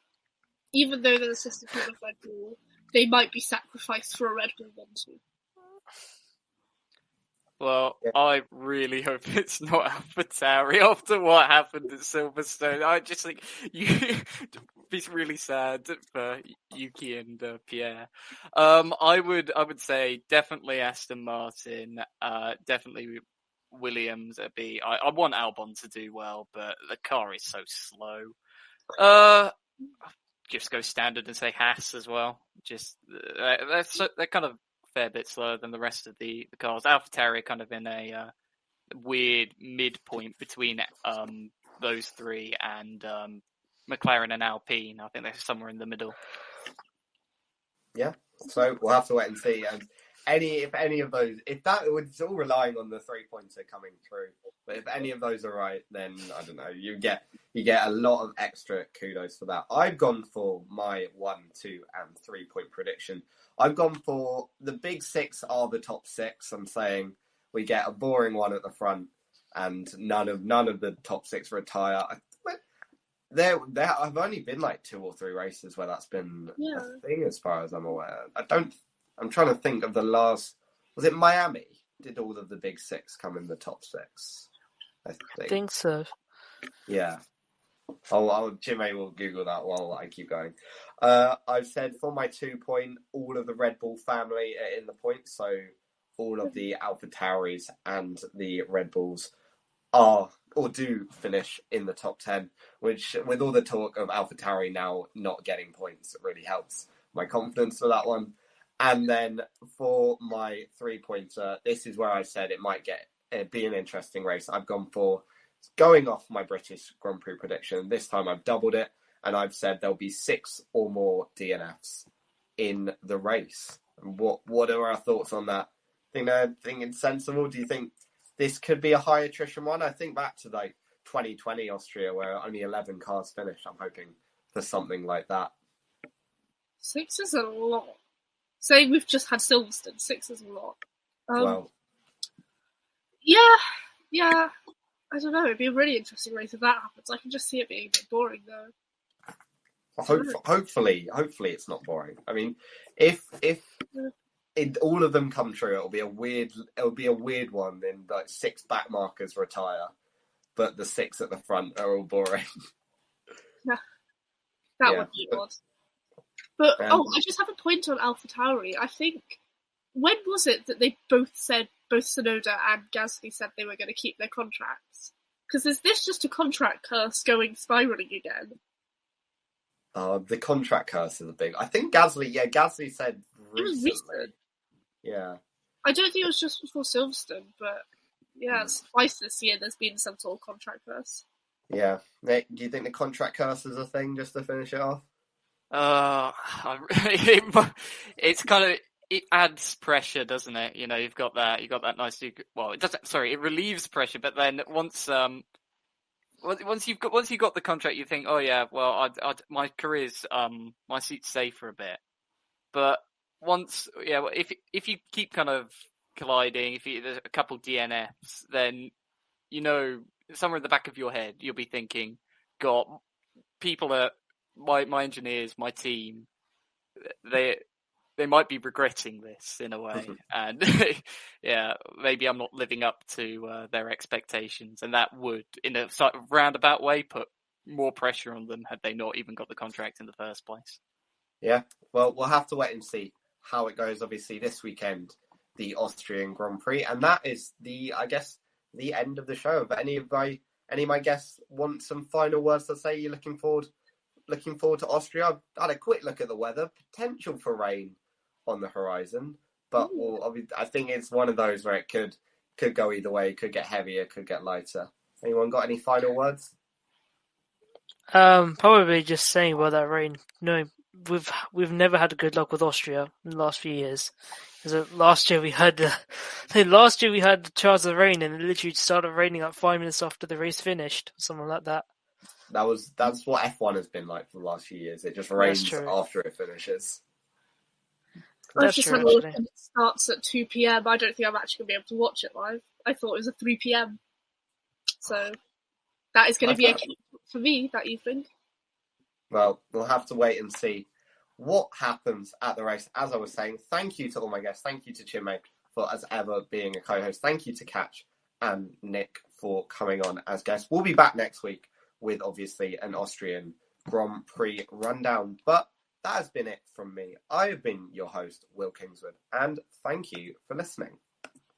even though they're the sister team of Red Bull, they might be sacrificed for a Red Bull 1-2. Well, I really hope it's not AlphaTauri after what happened at Silverstone. I just think you'd be really sad for Yuki and Pierre. I would say definitely Aston Martin, definitely Williams. I want Albon to do well, but the car is so slow. Just go standard and say Haas as well. Just they're kind of fair bit slower than the rest of the cars. AlphaTauri kind of in a weird midpoint between those 3 and McLaren and Alpine. I think they're somewhere in the middle. Yeah, so we'll have to wait and see. And if any of those, it's all relying on the 3-pointer coming through. But if any of those are right, then I don't know. You get a lot of extra kudos for that. I've gone for my 1, 2, and 3 point prediction. I've gone for the big 6 are the top 6. I'm saying we get a boring one at the front, and none of the top 6 retire. There have only been like 2 or 3 races where that's been a thing, as far as I'm aware. I'm trying to think of the last. Was it Miami did all of the big six come in the top six? I think so. Yeah. Chinmay will Google that while I keep going. I've said for my 2 point, all of the Red Bull family are in the points, so all of the AlphaTauris and the Red Bulls are or do finish in the top 10, which with all the talk of AlphaTauri now not getting points, it really helps my confidence for that one. And then for my 3-pointer, this is where I said it might be an interesting race. I've gone for going off my British Grand Prix prediction. This time I've doubled it, and I've said there'll be 6 or more DNFs in the race. What are our thoughts on that? Think it's sensible? Do you think this could be a high attrition one? I think back to like 2020 Austria, where only 11 cars finished. I'm hoping for something like that. 6 is a lot. Say we've just had Silverstone. 6 is a lot. Well, yeah. I don't know. It'd be a really interesting race if that happens. I can just see it being a bit boring, though. Hopefully, it's not boring. I mean, if all of them come true, it'll be a weird one. Then like 6 back markers retire, but the 6 at the front are all boring. Yeah, that would be odd. But I just have a point on AlphaTauri. I think when was it that they both Tsunoda and Gasly said they were going to keep their contracts? Because is this just a contract curse spiraling again? The contract curse is a big. I think Gasly said recently. Yeah. I don't think it was just before Silverstone, but it's twice this year there's been some sort of contract curse. Yeah. Nick, do you think the contract curse is a thing, just to finish it off? It's kind of, it adds pressure, doesn't it? You know, you've got that nice. Well, it doesn't. Sorry, it relieves pressure. But then once you've got the contract, you think, oh yeah, well, my career's my seat's safe for a bit. But if you keep kind of colliding, there's a couple DNFs, then somewhere in the back of your head you'll be thinking, God, people are my engineers, my team, they might be regretting this in a way, and maybe I'm not living up to their expectations, and that would, in a sort of roundabout way, put more pressure on them had they not even got the contract in the first place. Yeah, well, we'll have to wait and see how it goes. Obviously, this weekend, the Austrian Grand Prix, and that is the end of the show. But any of my guests want some final words to say? You're looking forward to Austria. I had a quick look at the weather. Potential for rain on the horizon, but I think it's one of those where it could go either way. It could get heavier, could get lighter. Anyone got any final words? Probably just saying about that rain. No, we've never had good luck with Austria in the last few years. Because last year we had the chance of rain, and it literally started raining like 5 minutes after the race finished, something like that. That's what F1 has been like for the last few years. It just rains after it finishes. I've just had a look, and it starts at 2 p.m. I don't think I'm actually going to be able to watch it live. I thought it was at 3 p.m. So that is going to be a key for me that evening. Well, we'll have to wait and see what happens at the race. As I was saying, thank you to all my guests. Thank you to Chinmay for, as ever, being a co-host. Thank you to Katch and Nick for coming on as guests. We'll be back next week with, obviously, an Austrian Grand Prix rundown. But that has been it from me. I have been your host, Will Kingswood, and thank you for listening.